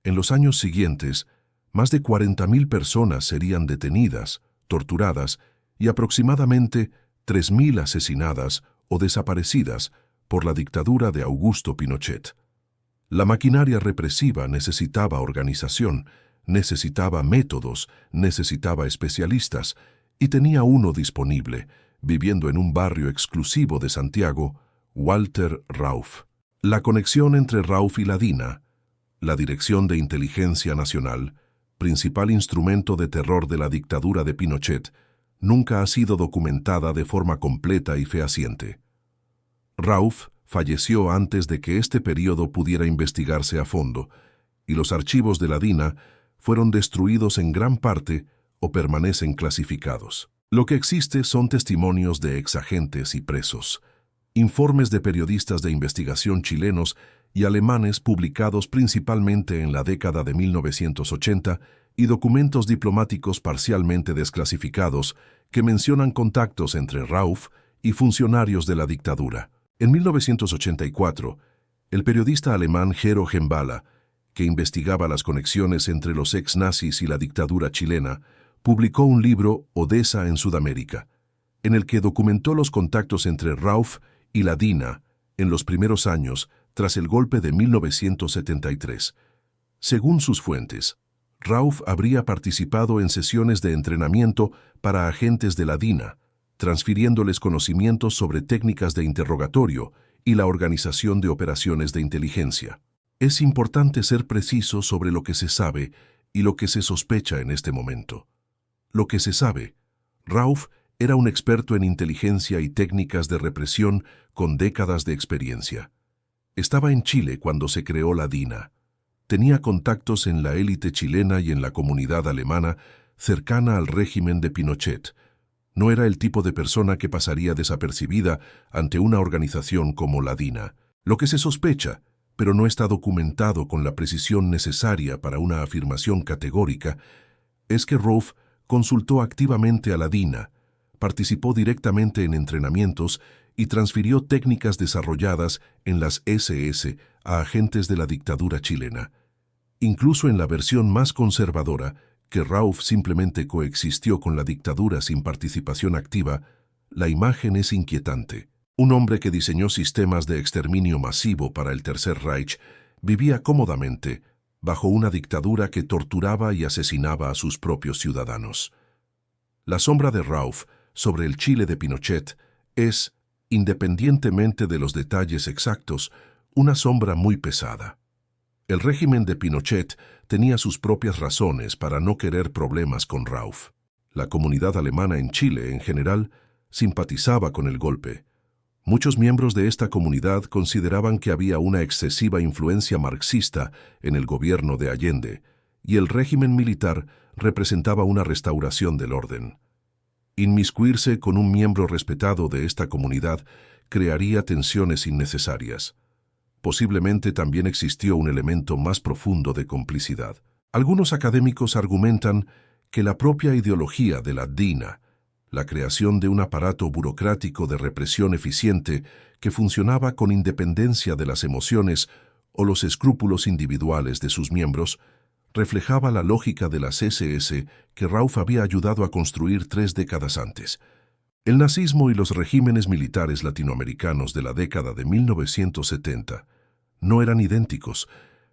En los años siguientes, más de 40.000 personas serían detenidas, torturadas y aproximadamente 3.000 asesinadas o desaparecidas por la dictadura de Augusto Pinochet. La maquinaria represiva necesitaba organización, necesitaba métodos, necesitaba especialistas, y tenía uno disponible, viviendo en un barrio exclusivo de Santiago, Walter Rauff. La conexión entre Rauff y la DINA, la Dirección de Inteligencia Nacional, principal instrumento de terror de la dictadura de Pinochet, nunca ha sido documentada de forma completa y fehaciente. Rauff falleció antes de que este periodo pudiera investigarse a fondo, y los archivos de la DINA fueron destruidos en gran parte o permanecen clasificados. Lo que existe son testimonios de exagentes y presos, informes de periodistas de investigación chilenos y alemanes publicados principalmente en la década de 1980 y documentos diplomáticos parcialmente desclasificados que mencionan contactos entre Rauff y funcionarios de la dictadura. En 1984, el periodista alemán Gero Gembala, que investigaba las conexiones entre los ex-nazis y la dictadura chilena, publicó un libro, Odessa en Sudamérica, en el que documentó los contactos entre Rauff y la DINA en los primeros años tras el golpe de 1973. Según sus fuentes, Rauff habría participado en sesiones de entrenamiento para agentes de la DINA, transfiriéndoles conocimientos sobre técnicas de interrogatorio y la organización de operaciones de inteligencia. Es importante ser preciso sobre lo que se sabe y lo que se sospecha en este momento. Lo que se sabe, Rauff era un experto en inteligencia y técnicas de represión con décadas de experiencia. Estaba en Chile cuando se creó la DINA. Tenía contactos en la élite chilena y en la comunidad alemana cercana al régimen de Pinochet. No era el tipo de persona que pasaría desapercibida ante una organización como la DINA. Lo que se sospecha, pero no está documentado con la precisión necesaria para una afirmación categórica, es que Rauff consultó activamente a la DINA, participó directamente en entrenamientos y transfirió técnicas desarrolladas en las SS a agentes de la dictadura chilena. Incluso en la versión más conservadora, que Rauff simplemente coexistió con la dictadura sin participación activa, la imagen es inquietante. Un hombre que diseñó sistemas de exterminio masivo para el Tercer Reich vivía cómodamente bajo una dictadura que torturaba y asesinaba a sus propios ciudadanos. La sombra de Rauff sobre el Chile de Pinochet es, independientemente de los detalles exactos, una sombra muy pesada. El régimen de Pinochet tenía sus propias razones para no querer problemas con Rauff. La comunidad alemana en Chile, en general, simpatizaba con el golpe. Muchos miembros de esta comunidad consideraban que había una excesiva influencia marxista en el gobierno de Allende, y el régimen militar representaba una restauración del orden. Inmiscuirse con un miembro respetado de esta comunidad crearía tensiones innecesarias. Posiblemente también existió un elemento más profundo de complicidad. Algunos académicos argumentan que la propia ideología de la DINA, la creación de un aparato burocrático de represión eficiente que funcionaba con independencia de las emociones o los escrúpulos individuales de sus miembros, reflejaba la lógica de las SS que Rauff había ayudado a construir 3 décadas antes. El nazismo y los regímenes militares latinoamericanos de la década de 1970 no eran idénticos,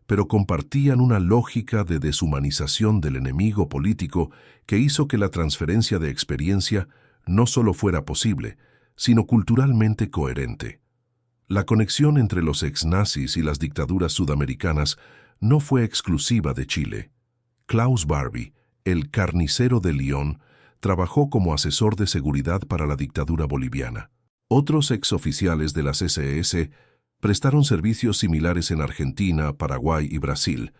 pero compartían una lógica de deshumanización del enemigo político que hizo que la transferencia de experiencia no solo fuera posible, sino culturalmente coherente. La conexión entre los ex-nazis y las dictaduras sudamericanas no fue exclusiva de Chile. Klaus Barbie, el carnicero de Lyon, trabajó como asesor de seguridad para la dictadura boliviana. Otros exoficiales de las SS prestaron servicios similares en Argentina, Paraguay y Brasil.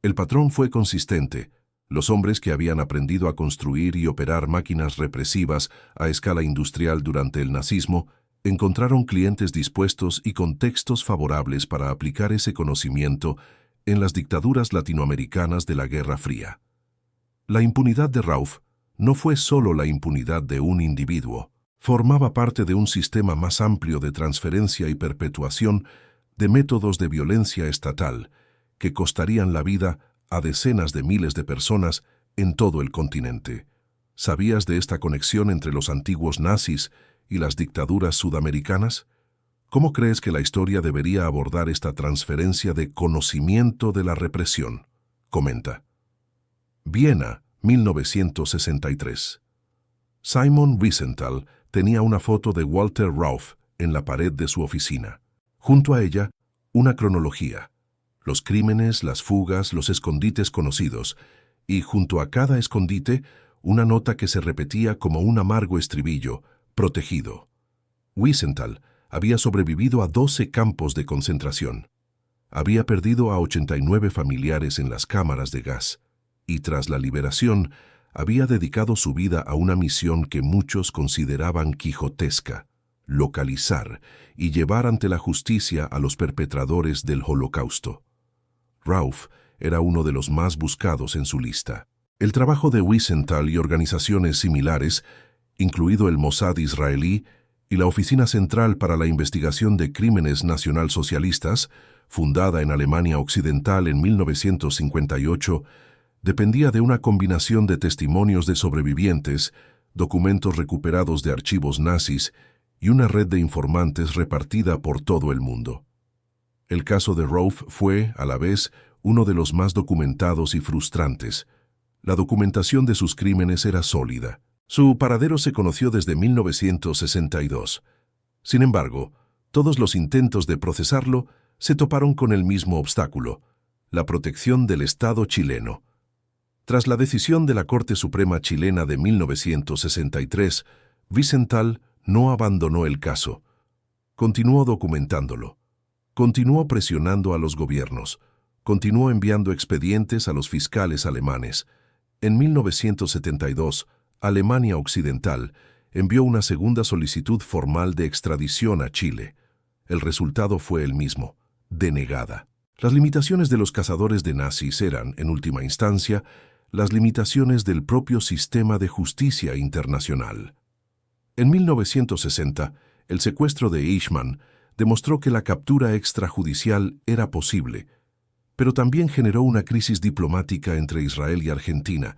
El patrón fue consistente. Los hombres que habían aprendido a construir y operar máquinas represivas a escala industrial durante el nazismo encontraron clientes dispuestos y contextos favorables para aplicar ese conocimiento en las dictaduras latinoamericanas de la Guerra Fría. La impunidad de Rauff no fue solo la impunidad de un individuo. Formaba parte de un sistema más amplio de transferencia y perpetuación de métodos de violencia estatal que costarían la vida a decenas de miles de personas en todo el continente. ¿Sabías de esta conexión entre los antiguos nazis y las dictaduras sudamericanas? ¿Cómo crees que la historia debería abordar esta transferencia de conocimiento de la represión? Comenta. Viena, 1963. Simon Wiesenthal tenía una foto de Walter Rauff en la pared de su oficina. Junto a ella, una cronología. Los crímenes, las fugas, los escondites conocidos, y junto a cada escondite, una nota que se repetía como un amargo estribillo, protegido. Wiesenthal había sobrevivido a 12 campos de concentración. Había perdido a 89 familiares en las cámaras de gas, y tras la liberación, había dedicado su vida a una misión que muchos consideraban quijotesca: localizar y llevar ante la justicia a los perpetradores del Holocausto. Rauff era uno de los más buscados en su lista. El trabajo de Wiesenthal y organizaciones similares, incluido el Mossad israelí y la Oficina Central para la Investigación de Crímenes Nacionalsocialistas, fundada en Alemania Occidental en 1958, dependía de una combinación de testimonios de sobrevivientes, documentos recuperados de archivos nazis y una red de informantes repartida por todo el mundo. El caso de Rauff fue, a la vez, uno de los más documentados y frustrantes. La documentación de sus crímenes era sólida. Su paradero se conoció desde 1962. Sin embargo, todos los intentos de procesarlo se toparon con el mismo obstáculo: la protección del Estado chileno. Tras la decisión de la Corte Suprema chilena de 1963, Wiesenthal no abandonó el caso. Continuó documentándolo. Continuó presionando a los gobiernos. Continuó enviando expedientes a los fiscales alemanes. En 1972, Alemania Occidental envió una segunda solicitud formal de extradición a Chile. El resultado fue el mismo: denegada. Las limitaciones de los cazadores de nazis eran, en última instancia, las limitaciones del propio sistema de justicia internacional. En 1960, el secuestro de Eichmann demostró que la captura extrajudicial era posible, pero también generó una crisis diplomática entre Israel y Argentina,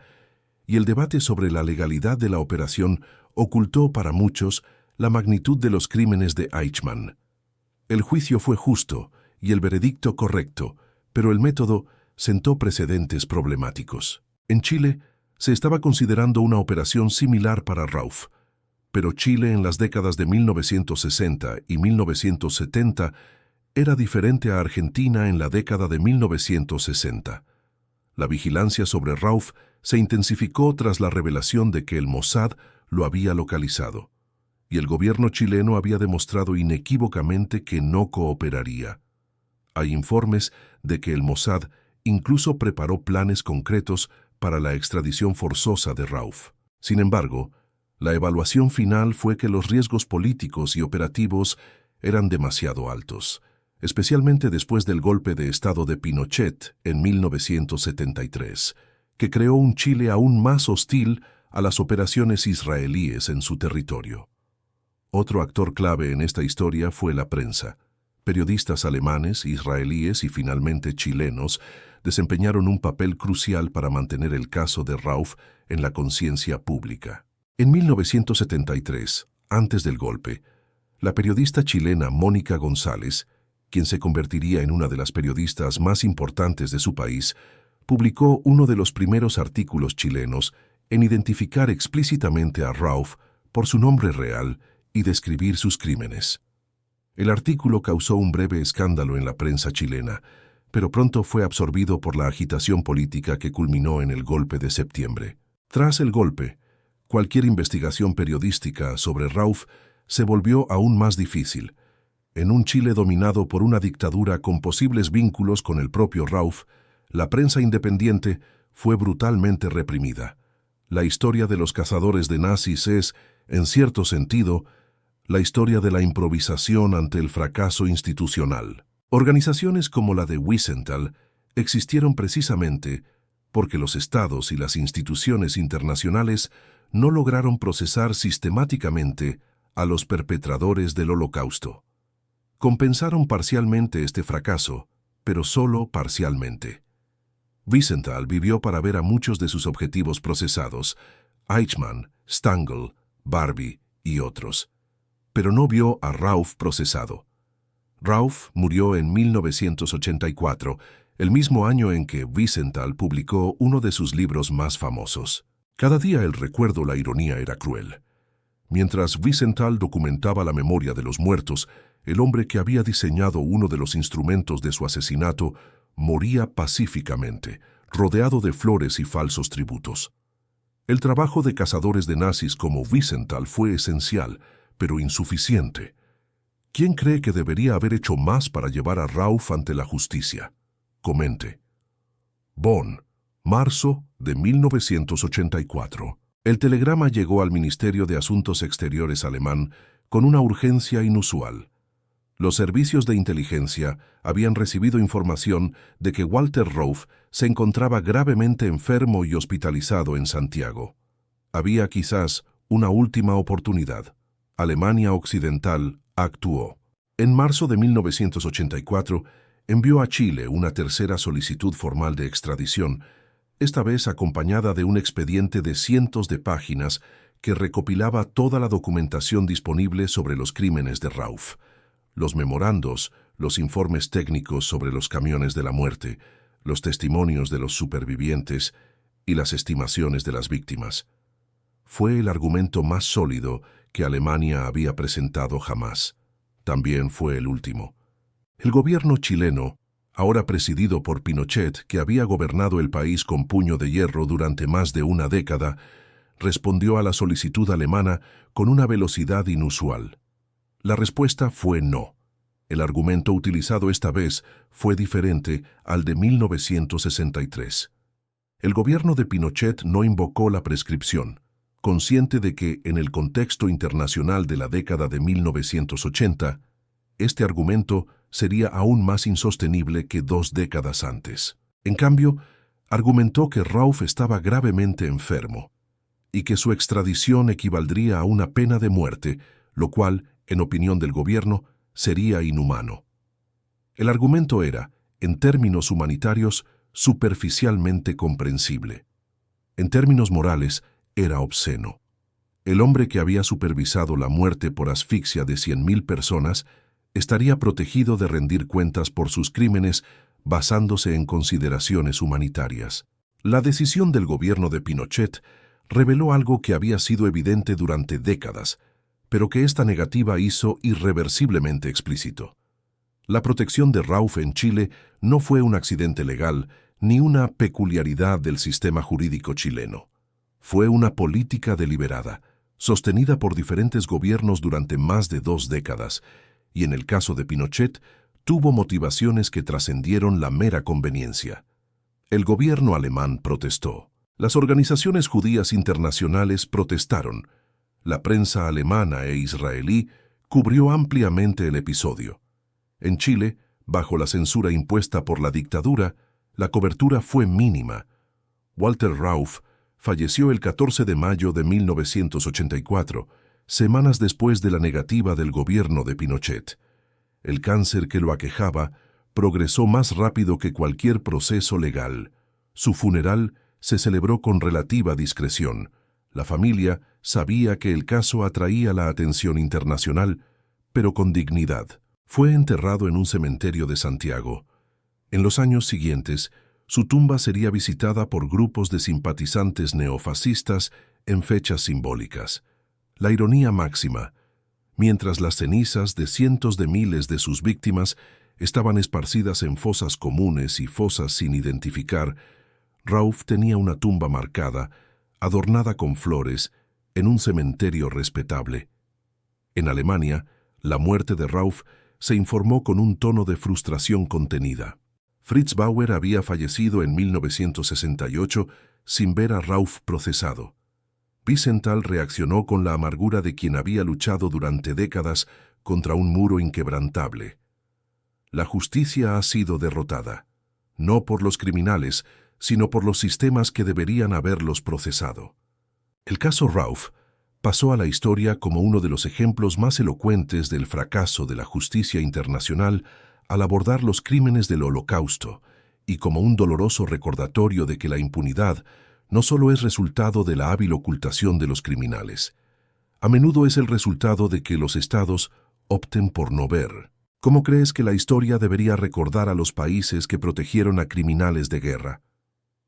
y el debate sobre la legalidad de la operación ocultó para muchos la magnitud de los crímenes de Eichmann. El juicio fue justo y el veredicto correcto, pero el método sentó precedentes problemáticos. En Chile se estaba considerando una operación similar para Rauff, pero Chile en las décadas de 1960 y 1970 era diferente a Argentina en la década de 1960. La vigilancia sobre Rauff se intensificó tras la revelación de que el Mossad lo había localizado, y el gobierno chileno había demostrado inequívocamente que no cooperaría. Hay informes de que el Mossad incluso preparó planes concretos para la extradición forzosa de Rauff. Sin embargo, la evaluación final fue que los riesgos políticos y operativos eran demasiado altos, especialmente después del golpe de Estado de Pinochet en 1973, que creó un Chile aún más hostil a las operaciones israelíes en su territorio. Otro actor clave en esta historia fue la prensa. Periodistas alemanes, israelíes y finalmente chilenos desempeñaron un papel crucial para mantener el caso de Rauff en la conciencia pública. En 1973, antes del golpe, la periodista chilena Mónica González, quien se convertiría en una de las periodistas más importantes de su país, publicó uno de los primeros artículos chilenos en identificar explícitamente a Rauff por su nombre real y describir sus crímenes. El artículo causó un breve escándalo en la prensa chilena, pero pronto fue absorbido por la agitación política que culminó en el golpe de septiembre. Tras el golpe, cualquier investigación periodística sobre Rauff se volvió aún más difícil. En un Chile dominado por una dictadura con posibles vínculos con el propio Rauff, la prensa independiente fue brutalmente reprimida. La historia de los cazadores de nazis es, en cierto sentido, la historia de la improvisación ante el fracaso institucional. Organizaciones como la de Wiesenthal existieron precisamente porque los estados y las instituciones internacionales no lograron procesar sistemáticamente a los perpetradores del Holocausto. Compensaron parcialmente este fracaso, pero solo parcialmente. Wiesenthal vivió para ver a muchos de sus objetivos procesados, Eichmann, Stangl, Barbie y otros. Pero no vio a Rauff procesado. Rauff murió en 1984, el mismo año en que Wiesenthal publicó uno de sus libros más famosos. Cada día el recuerdo, la ironía era cruel. Mientras Wiesenthal documentaba la memoria de los muertos, el hombre que había diseñado uno de los instrumentos de su asesinato moría pacíficamente, rodeado de flores y falsos tributos. El trabajo de cazadores de nazis como Wiesenthal fue esencial, pero insuficiente. ¿Quién cree que debería haber hecho más para llevar a Rauff ante la justicia? Comente. Bonn, marzo de 1984. El telegrama llegó al Ministerio de Asuntos Exteriores alemán con una urgencia inusual. Los servicios de inteligencia habían recibido información de que Walter Rauff se encontraba gravemente enfermo y hospitalizado en Santiago. Había quizás una última oportunidad. Alemania Occidental actuó. En marzo de 1984, envió a Chile una tercera solicitud formal de extradición, esta vez acompañada de un expediente de cientos de páginas que recopilaba toda la documentación disponible sobre los crímenes de Rauff, los memorandos, los informes técnicos sobre los camiones de la muerte, los testimonios de los supervivientes y las estimaciones de las víctimas. Fue el argumento más sólido que Alemania había presentado jamás. También fue el último. El gobierno chileno, ahora presidido por Pinochet, que había gobernado el país con puño de hierro durante más de una década, respondió a la solicitud alemana con una velocidad inusual. La respuesta fue no. El argumento utilizado esta vez fue diferente al de 1963. El gobierno de Pinochet no invocó la prescripción, consciente de que, en el contexto internacional de la década de 1980, este argumento sería aún más insostenible que 2 décadas antes. En cambio, argumentó que Rauff estaba gravemente enfermo y que su extradición equivaldría a una pena de muerte, lo cual, en opinión del gobierno, sería inhumano. El argumento era, en términos humanitarios, superficialmente comprensible. En términos morales, era obsceno. El hombre que había supervisado la muerte por asfixia de 100.000 personas estaría protegido de rendir cuentas por sus crímenes basándose en consideraciones humanitarias. La decisión del gobierno de Pinochet reveló algo que había sido evidente durante décadas, pero que esta negativa hizo irreversiblemente explícito. La protección de Rauff en Chile no fue un accidente legal ni una peculiaridad del sistema jurídico chileno. Fue una política deliberada, sostenida por diferentes gobiernos durante más de 2 décadas, y en el caso de Pinochet, tuvo motivaciones que trascendieron la mera conveniencia. El gobierno alemán protestó. Las organizaciones judías internacionales protestaron. La prensa alemana e israelí cubrió ampliamente el episodio. En Chile, bajo la censura impuesta por la dictadura, la cobertura fue mínima. Walter Rauff falleció el 14 de mayo de 1984, semanas después de la negativa del gobierno de Pinochet. El cáncer que lo aquejaba progresó más rápido que cualquier proceso legal. Su funeral se celebró con relativa discreción. La familia sabía que el caso atraía la atención internacional, pero con dignidad. Fue enterrado en un cementerio de Santiago. En los años siguientes, su tumba sería visitada por grupos de simpatizantes neofascistas en fechas simbólicas. La ironía máxima. Mientras las cenizas de cientos de miles de sus víctimas estaban esparcidas en fosas comunes y fosas sin identificar, Rauff tenía una tumba marcada, adornada con flores, en un cementerio respetable. En Alemania, la muerte de Rauff se informó con un tono de frustración contenida. Fritz Bauer había fallecido en 1968 sin ver a Rauff procesado. Wiesenthal reaccionó con la amargura de quien había luchado durante décadas contra un muro inquebrantable. La justicia ha sido derrotada, no por los criminales, sino por los sistemas que deberían haberlos procesado. El caso Rauff pasó a la historia como uno de los ejemplos más elocuentes del fracaso de la justicia internacional al abordar los crímenes del Holocausto y como un doloroso recordatorio de que la impunidad no solo es resultado de la hábil ocultación de los criminales. A menudo es el resultado de que los estados opten por no ver. ¿Cómo crees que la historia debería recordar a los países que protegieron a criminales de guerra?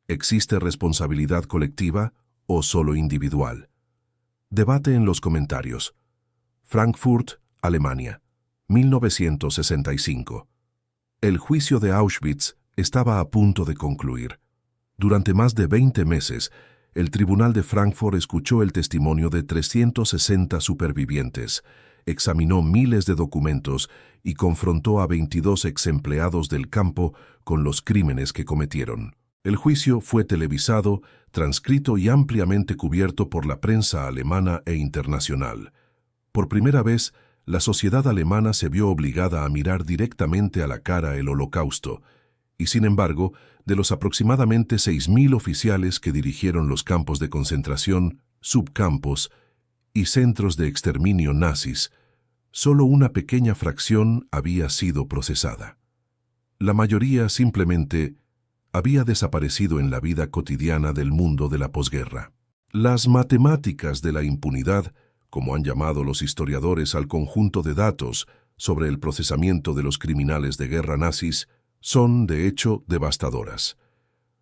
¿Existe responsabilidad colectiva o solo individual? Debate en los comentarios. Frankfurt, Alemania, 1965. El juicio de Auschwitz estaba a punto de concluir. Durante más de 20 meses, el Tribunal de Frankfurt escuchó el testimonio de 360 supervivientes, examinó miles de documentos y confrontó a 22 exempleados del campo con los crímenes que cometieron. El juicio fue televisado, transcrito y ampliamente cubierto por la prensa alemana e internacional. Por primera vez, la sociedad alemana se vio obligada a mirar directamente a la cara el Holocausto, y sin embargo, de los aproximadamente 6.000 oficiales que dirigieron los campos de concentración, subcampos y centros de exterminio nazis, solo una pequeña fracción había sido procesada. La mayoría simplemente había desaparecido en la vida cotidiana del mundo de la posguerra. Las matemáticas de la impunidad, como han llamado los historiadores al conjunto de datos sobre el procesamiento de los criminales de guerra nazis, son, de hecho, devastadoras.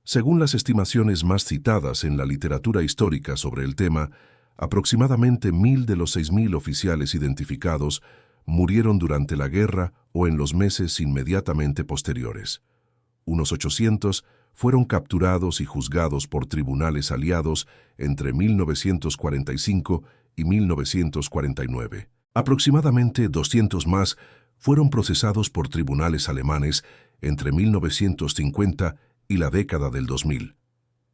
Según las estimaciones más citadas en la literatura histórica sobre el tema, aproximadamente 1.000 de los 6.000 oficiales identificados murieron durante la guerra o en los meses inmediatamente posteriores. Unos 800 fueron capturados y juzgados por tribunales aliados entre 1945 y 1949. Aproximadamente 200 más fueron procesados por tribunales alemanes entre 1950 y la década del 2000.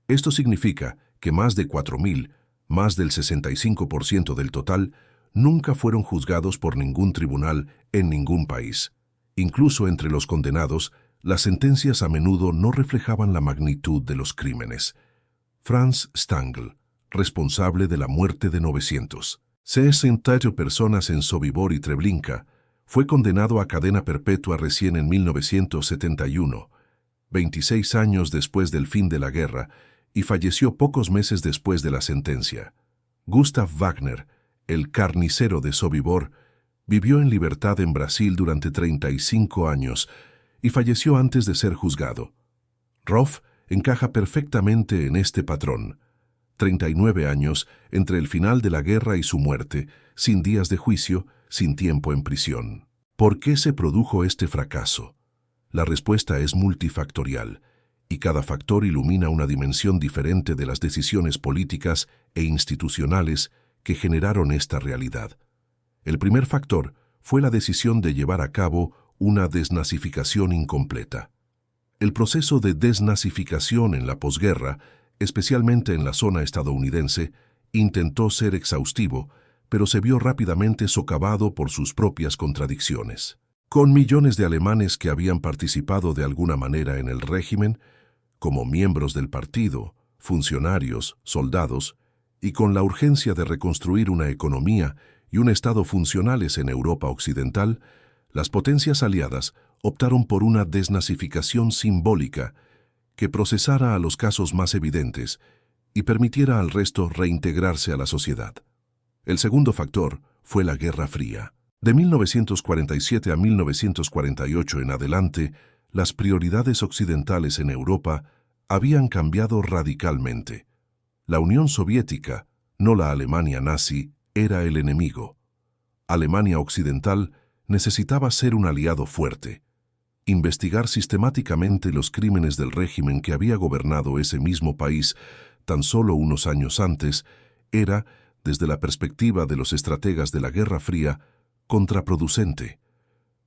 Esto significa que más de 4.000, más del 65% del total, nunca fueron juzgados por ningún tribunal en ningún país. Incluso entre los condenados, las sentencias a menudo no reflejaban la magnitud de los crímenes. Franz Stangl, responsable de la muerte de 968 personas en Sobibor y Treblinka, fue condenado a cadena perpetua recién en 1971, 26 años después del fin de la guerra, y falleció pocos meses después de la sentencia. Gustav Wagner, el carnicero de Sobibor, vivió en libertad en Brasil durante 35 años y falleció antes de ser juzgado. Roff encaja perfectamente en este patrón. 39 años entre el final de la guerra y su muerte, sin días de juicio, sin tiempo en prisión. ¿Por qué se produjo este fracaso? La respuesta es multifactorial, y cada factor ilumina una dimensión diferente de las decisiones políticas e institucionales que generaron esta realidad. El primer factor fue la decisión de llevar a cabo una desnazificación incompleta. El proceso de desnazificación en la posguerra, especialmente en la zona estadounidense, intentó ser exhaustivo, pero se vio rápidamente socavado por sus propias contradicciones. Con millones de alemanes que habían participado de alguna manera en el régimen, como miembros del partido, funcionarios, soldados, y con la urgencia de reconstruir una economía y un Estado funcionales en Europa Occidental, las potencias aliadas optaron por una desnazificación simbólica que procesara a los casos más evidentes y permitiera al resto reintegrarse a la sociedad. El segundo factor fue la Guerra Fría. De 1947 a 1948 en adelante, las prioridades occidentales en Europa habían cambiado radicalmente. La Unión Soviética, no la Alemania nazi, era el enemigo. Alemania Occidental necesitaba ser un aliado fuerte. Investigar sistemáticamente los crímenes del régimen que había gobernado ese mismo país tan solo unos años antes era, desde la perspectiva de los estrategas de la Guerra Fría, contraproducente.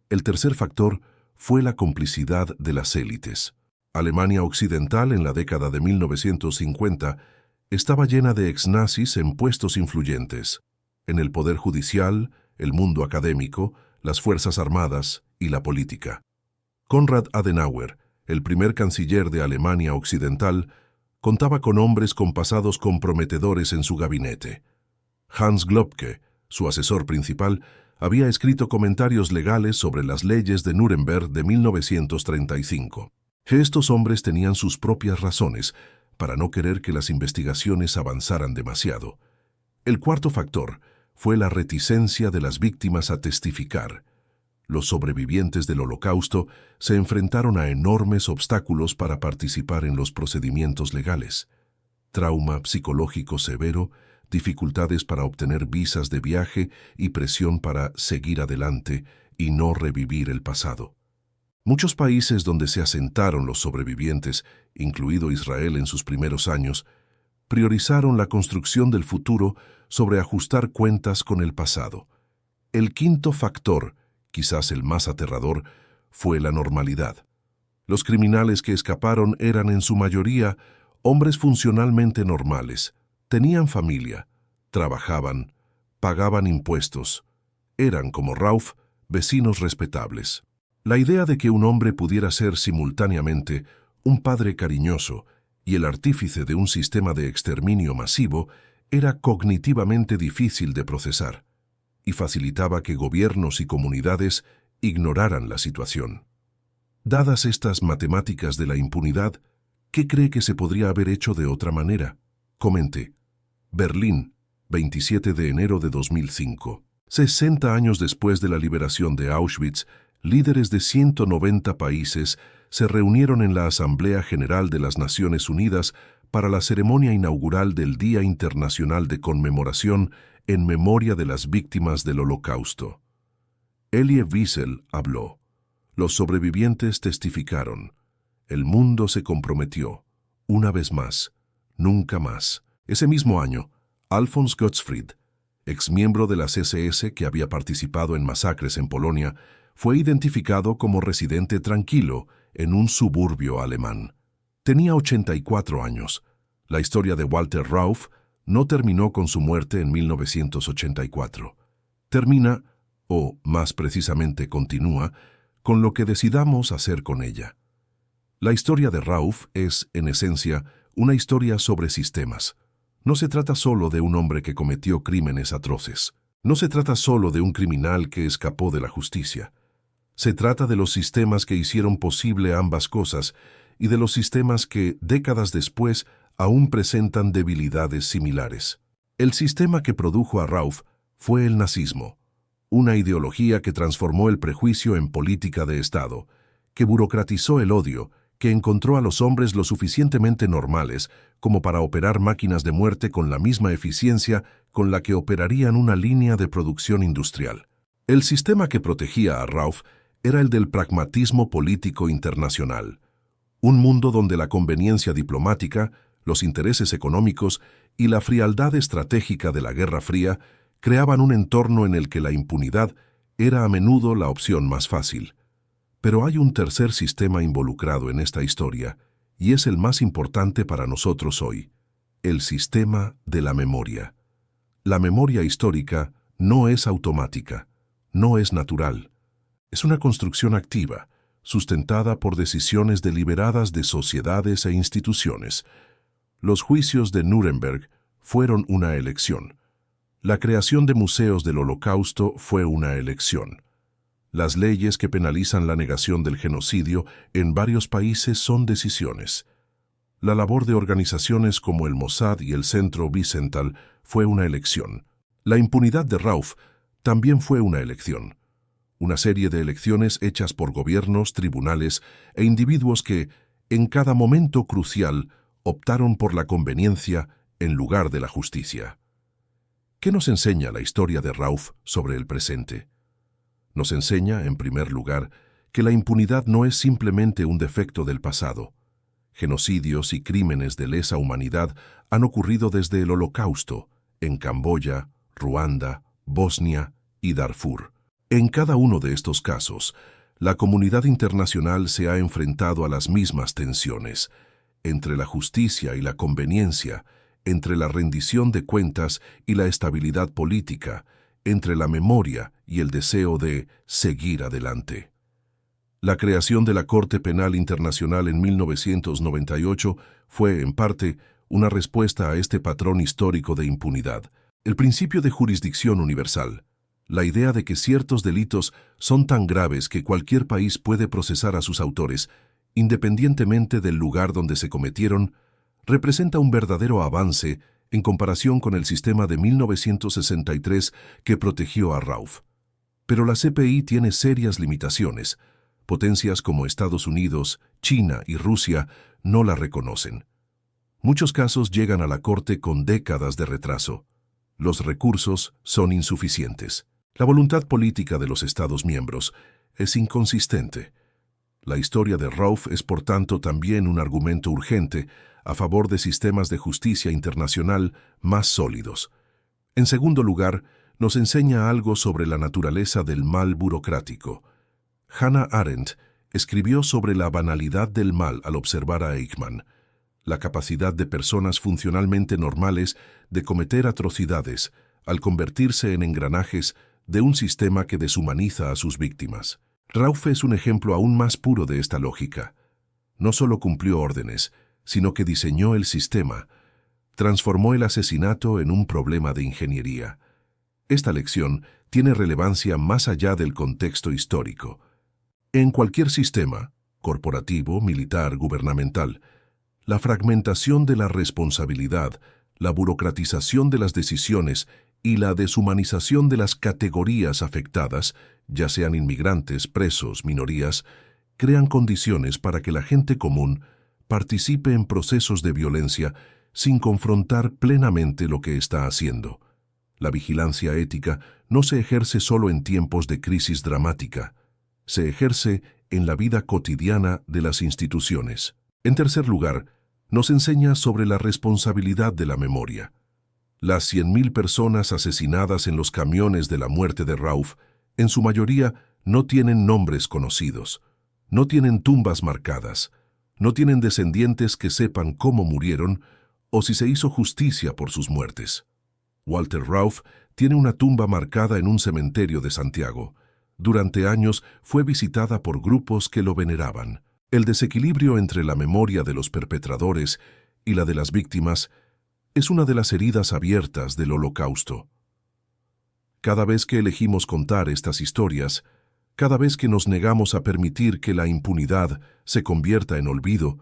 El tercer factor fue la complicidad de las élites. Alemania Occidental en la década de 1950 estaba llena de exnazis en puestos influyentes, en el poder judicial, el mundo académico, las fuerzas armadas y la política. Konrad Adenauer, el primer canciller de Alemania Occidental, contaba con hombres con pasados comprometedores en su gabinete. Hans Globke, su asesor principal, había escrito comentarios legales sobre las leyes de Nuremberg de 1935. Estos hombres tenían sus propias razones, para no querer que las investigaciones avanzaran demasiado. El cuarto factor fue la reticencia de las víctimas a testificar. Los sobrevivientes del Holocausto se enfrentaron a enormes obstáculos para participar en los procedimientos legales. Trauma psicológico severo, dificultades para obtener visas de viaje y presión para seguir adelante y no revivir el pasado. Muchos países donde se asentaron los sobrevivientes, incluido Israel en sus primeros años, priorizaron la construcción del futuro sobre ajustar cuentas con el pasado. El quinto factor, quizás el más aterrador, fue la normalidad. Los criminales que escaparon eran en su mayoría hombres funcionalmente normales, tenían familia, trabajaban, pagaban impuestos, eran, como Rauf, vecinos respetables. La idea de que un hombre pudiera ser simultáneamente un padre cariñoso y el artífice de un sistema de exterminio masivo era cognitivamente difícil de procesar y facilitaba que gobiernos y comunidades ignoraran la situación. Dadas estas matemáticas de la impunidad, ¿qué cree que se podría haber hecho de otra manera? Comente. Berlín, 27 de enero de 2005. 60 años después de la liberación de Auschwitz, líderes de 190 países se reunieron en la Asamblea General de las Naciones Unidas para la ceremonia inaugural del Día Internacional de Conmemoración en memoria de las víctimas del Holocausto. Elie Wiesel habló. Los sobrevivientes testificaron. El mundo se comprometió. Una vez más. Nunca más. Ese mismo año, Alfons Gottfried, exmiembro de las SS que había participado en masacres en Polonia, fue identificado como residente tranquilo en un suburbio alemán. Tenía 84 años. La historia de Walter Rauf no terminó con su muerte en 1984. Termina, o más precisamente continúa, con lo que decidamos hacer con ella. La historia de Rauf es, en esencia, una historia sobre sistemas. No se trata solo de un hombre que cometió crímenes atroces. No se trata solo de un criminal que escapó de la justicia. Se trata de los sistemas que hicieron posible ambas cosas y de los sistemas que, décadas después, aún presentan debilidades similares. El sistema que produjo a Rauf fue el nazismo, una ideología que transformó el prejuicio en política de Estado, que burocratizó el odio, que encontró a los hombres lo suficientemente normales como para operar máquinas de muerte con la misma eficiencia con la que operarían una línea de producción industrial. El sistema que protegía a Rauf era el del pragmatismo político internacional, un mundo donde la conveniencia diplomática, los intereses económicos y la frialdad estratégica de la Guerra Fría creaban un entorno en el que la impunidad era a menudo la opción más fácil. Pero hay un tercer sistema involucrado en esta historia, y es el más importante para nosotros hoy: el sistema de la memoria. La memoria histórica no es automática, no es natural. Es una construcción activa, sustentada por decisiones deliberadas de sociedades e instituciones. Los juicios de Nuremberg fueron una elección. La creación de museos del Holocausto fue una elección. Las leyes que penalizan la negación del genocidio en varios países son decisiones. La labor de organizaciones como el Mossad y el Centro Wiesenthal fue una elección. La impunidad de Rauf también fue una elección. Una serie de elecciones hechas por gobiernos, tribunales e individuos que, en cada momento crucial, optaron por la conveniencia en lugar de la justicia. ¿Qué nos enseña la historia de Rauf sobre el presente? Nos enseña, en primer lugar, que la impunidad no es simplemente un defecto del pasado. Genocidios y crímenes de lesa humanidad han ocurrido desde el Holocausto, en Camboya, Ruanda, Bosnia y Darfur. En cada uno de estos casos, la comunidad internacional se ha enfrentado a las mismas tensiones, entre la justicia y la conveniencia, entre la rendición de cuentas y la estabilidad política, entre la memoria y el deseo de seguir adelante. La creación de la Corte Penal Internacional en 1998 fue, en parte, una respuesta a este patrón histórico de impunidad. El principio de jurisdicción universal, la idea de que ciertos delitos son tan graves que cualquier país puede procesar a sus autores, independientemente del lugar donde se cometieron, representa un verdadero avance en comparación con el sistema de 1963 que protegió a Rauf. Pero la CPI tiene serias limitaciones. Potencias como Estados Unidos, China y Rusia no la reconocen. Muchos casos llegan a la Corte con décadas de retraso. Los recursos son insuficientes. La voluntad política de los Estados miembros es inconsistente. La historia de Rauf es por tanto también un argumento urgente a favor de sistemas de justicia internacional más sólidos. En segundo lugar, nos enseña algo sobre la naturaleza del mal burocrático. Hannah Arendt escribió sobre la banalidad del mal al observar a Eichmann, la capacidad de personas funcionalmente normales de cometer atrocidades al convertirse en engranajes de un sistema que deshumaniza a sus víctimas. Rauf es un ejemplo aún más puro de esta lógica. No solo cumplió órdenes, sino que diseñó el sistema, transformó el asesinato en un problema de ingeniería. Esta lección tiene relevancia más allá del contexto histórico. En cualquier sistema, corporativo, militar, gubernamental, la fragmentación de la responsabilidad, la burocratización de las decisiones y la deshumanización de las categorías afectadas, ya sean inmigrantes, presos, minorías, crean condiciones para que la gente común participe en procesos de violencia sin confrontar plenamente lo que está haciendo. La vigilancia ética no se ejerce solo en tiempos de crisis dramática, se ejerce en la vida cotidiana de las instituciones. En tercer lugar, nos enseña sobre la responsabilidad de la memoria. Las 100.000 personas asesinadas en los camiones de la muerte de Rauf, en su mayoría, no tienen nombres conocidos, no tienen tumbas marcadas, no tienen descendientes que sepan cómo murieron o si se hizo justicia por sus muertes. Walter Rauf tiene una tumba marcada en un cementerio de Santiago. Durante años fue visitada por grupos que lo veneraban. El desequilibrio entre la memoria de los perpetradores y la de las víctimas es una de las heridas abiertas del Holocausto. Cada vez que elegimos contar estas historias, cada vez que nos negamos a permitir que la impunidad se convierta en olvido,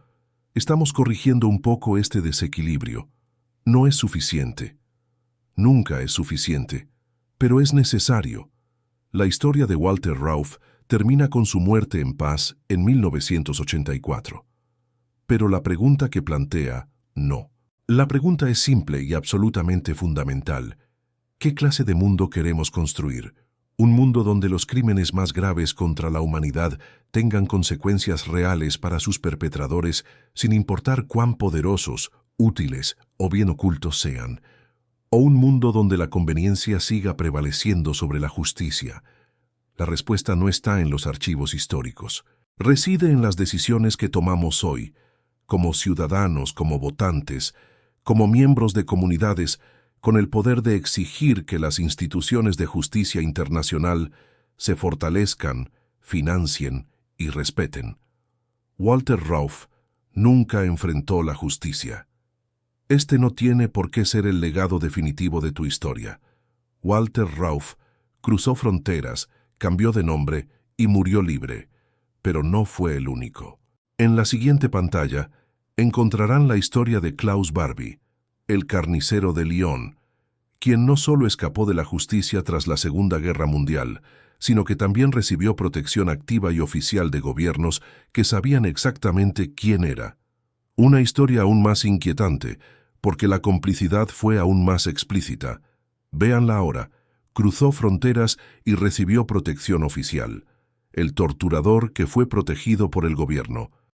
estamos corrigiendo un poco este desequilibrio. No es suficiente. Nunca es suficiente, pero es necesario. La historia de Walter Rauf termina con su muerte en paz en 1984. Pero la pregunta que plantea, no. La pregunta es simple y absolutamente fundamental. ¿Qué clase de mundo queremos construir? Un mundo donde los crímenes más graves contra la humanidad tengan consecuencias reales para sus perpetradores, sin importar cuán poderosos, útiles o bien ocultos sean. ¿O un mundo donde la conveniencia siga prevaleciendo sobre la justicia? La respuesta no está en los archivos históricos. Reside en las decisiones que tomamos hoy, como ciudadanos, como votantes, como miembros de comunidades, con el poder de exigir que las instituciones de justicia internacional se fortalezcan, financien y respeten. Walter Rauf nunca enfrentó la justicia. Este no tiene por qué ser el legado definitivo de tu historia. Walter Rauf cruzó fronteras, cambió de nombre y murió libre, pero no fue el único. En la siguiente pantalla encontrarán la historia de Klaus Barbie, el carnicero de Lyon, quien no solo escapó de la justicia tras la Segunda Guerra Mundial, sino que también recibió protección activa y oficial de gobiernos que sabían exactamente quién era. Una historia aún más inquietante, porque la complicidad fue aún más explícita. Véanla ahora. Cruzó fronteras y recibió protección oficial. El torturador que fue protegido por el gobierno.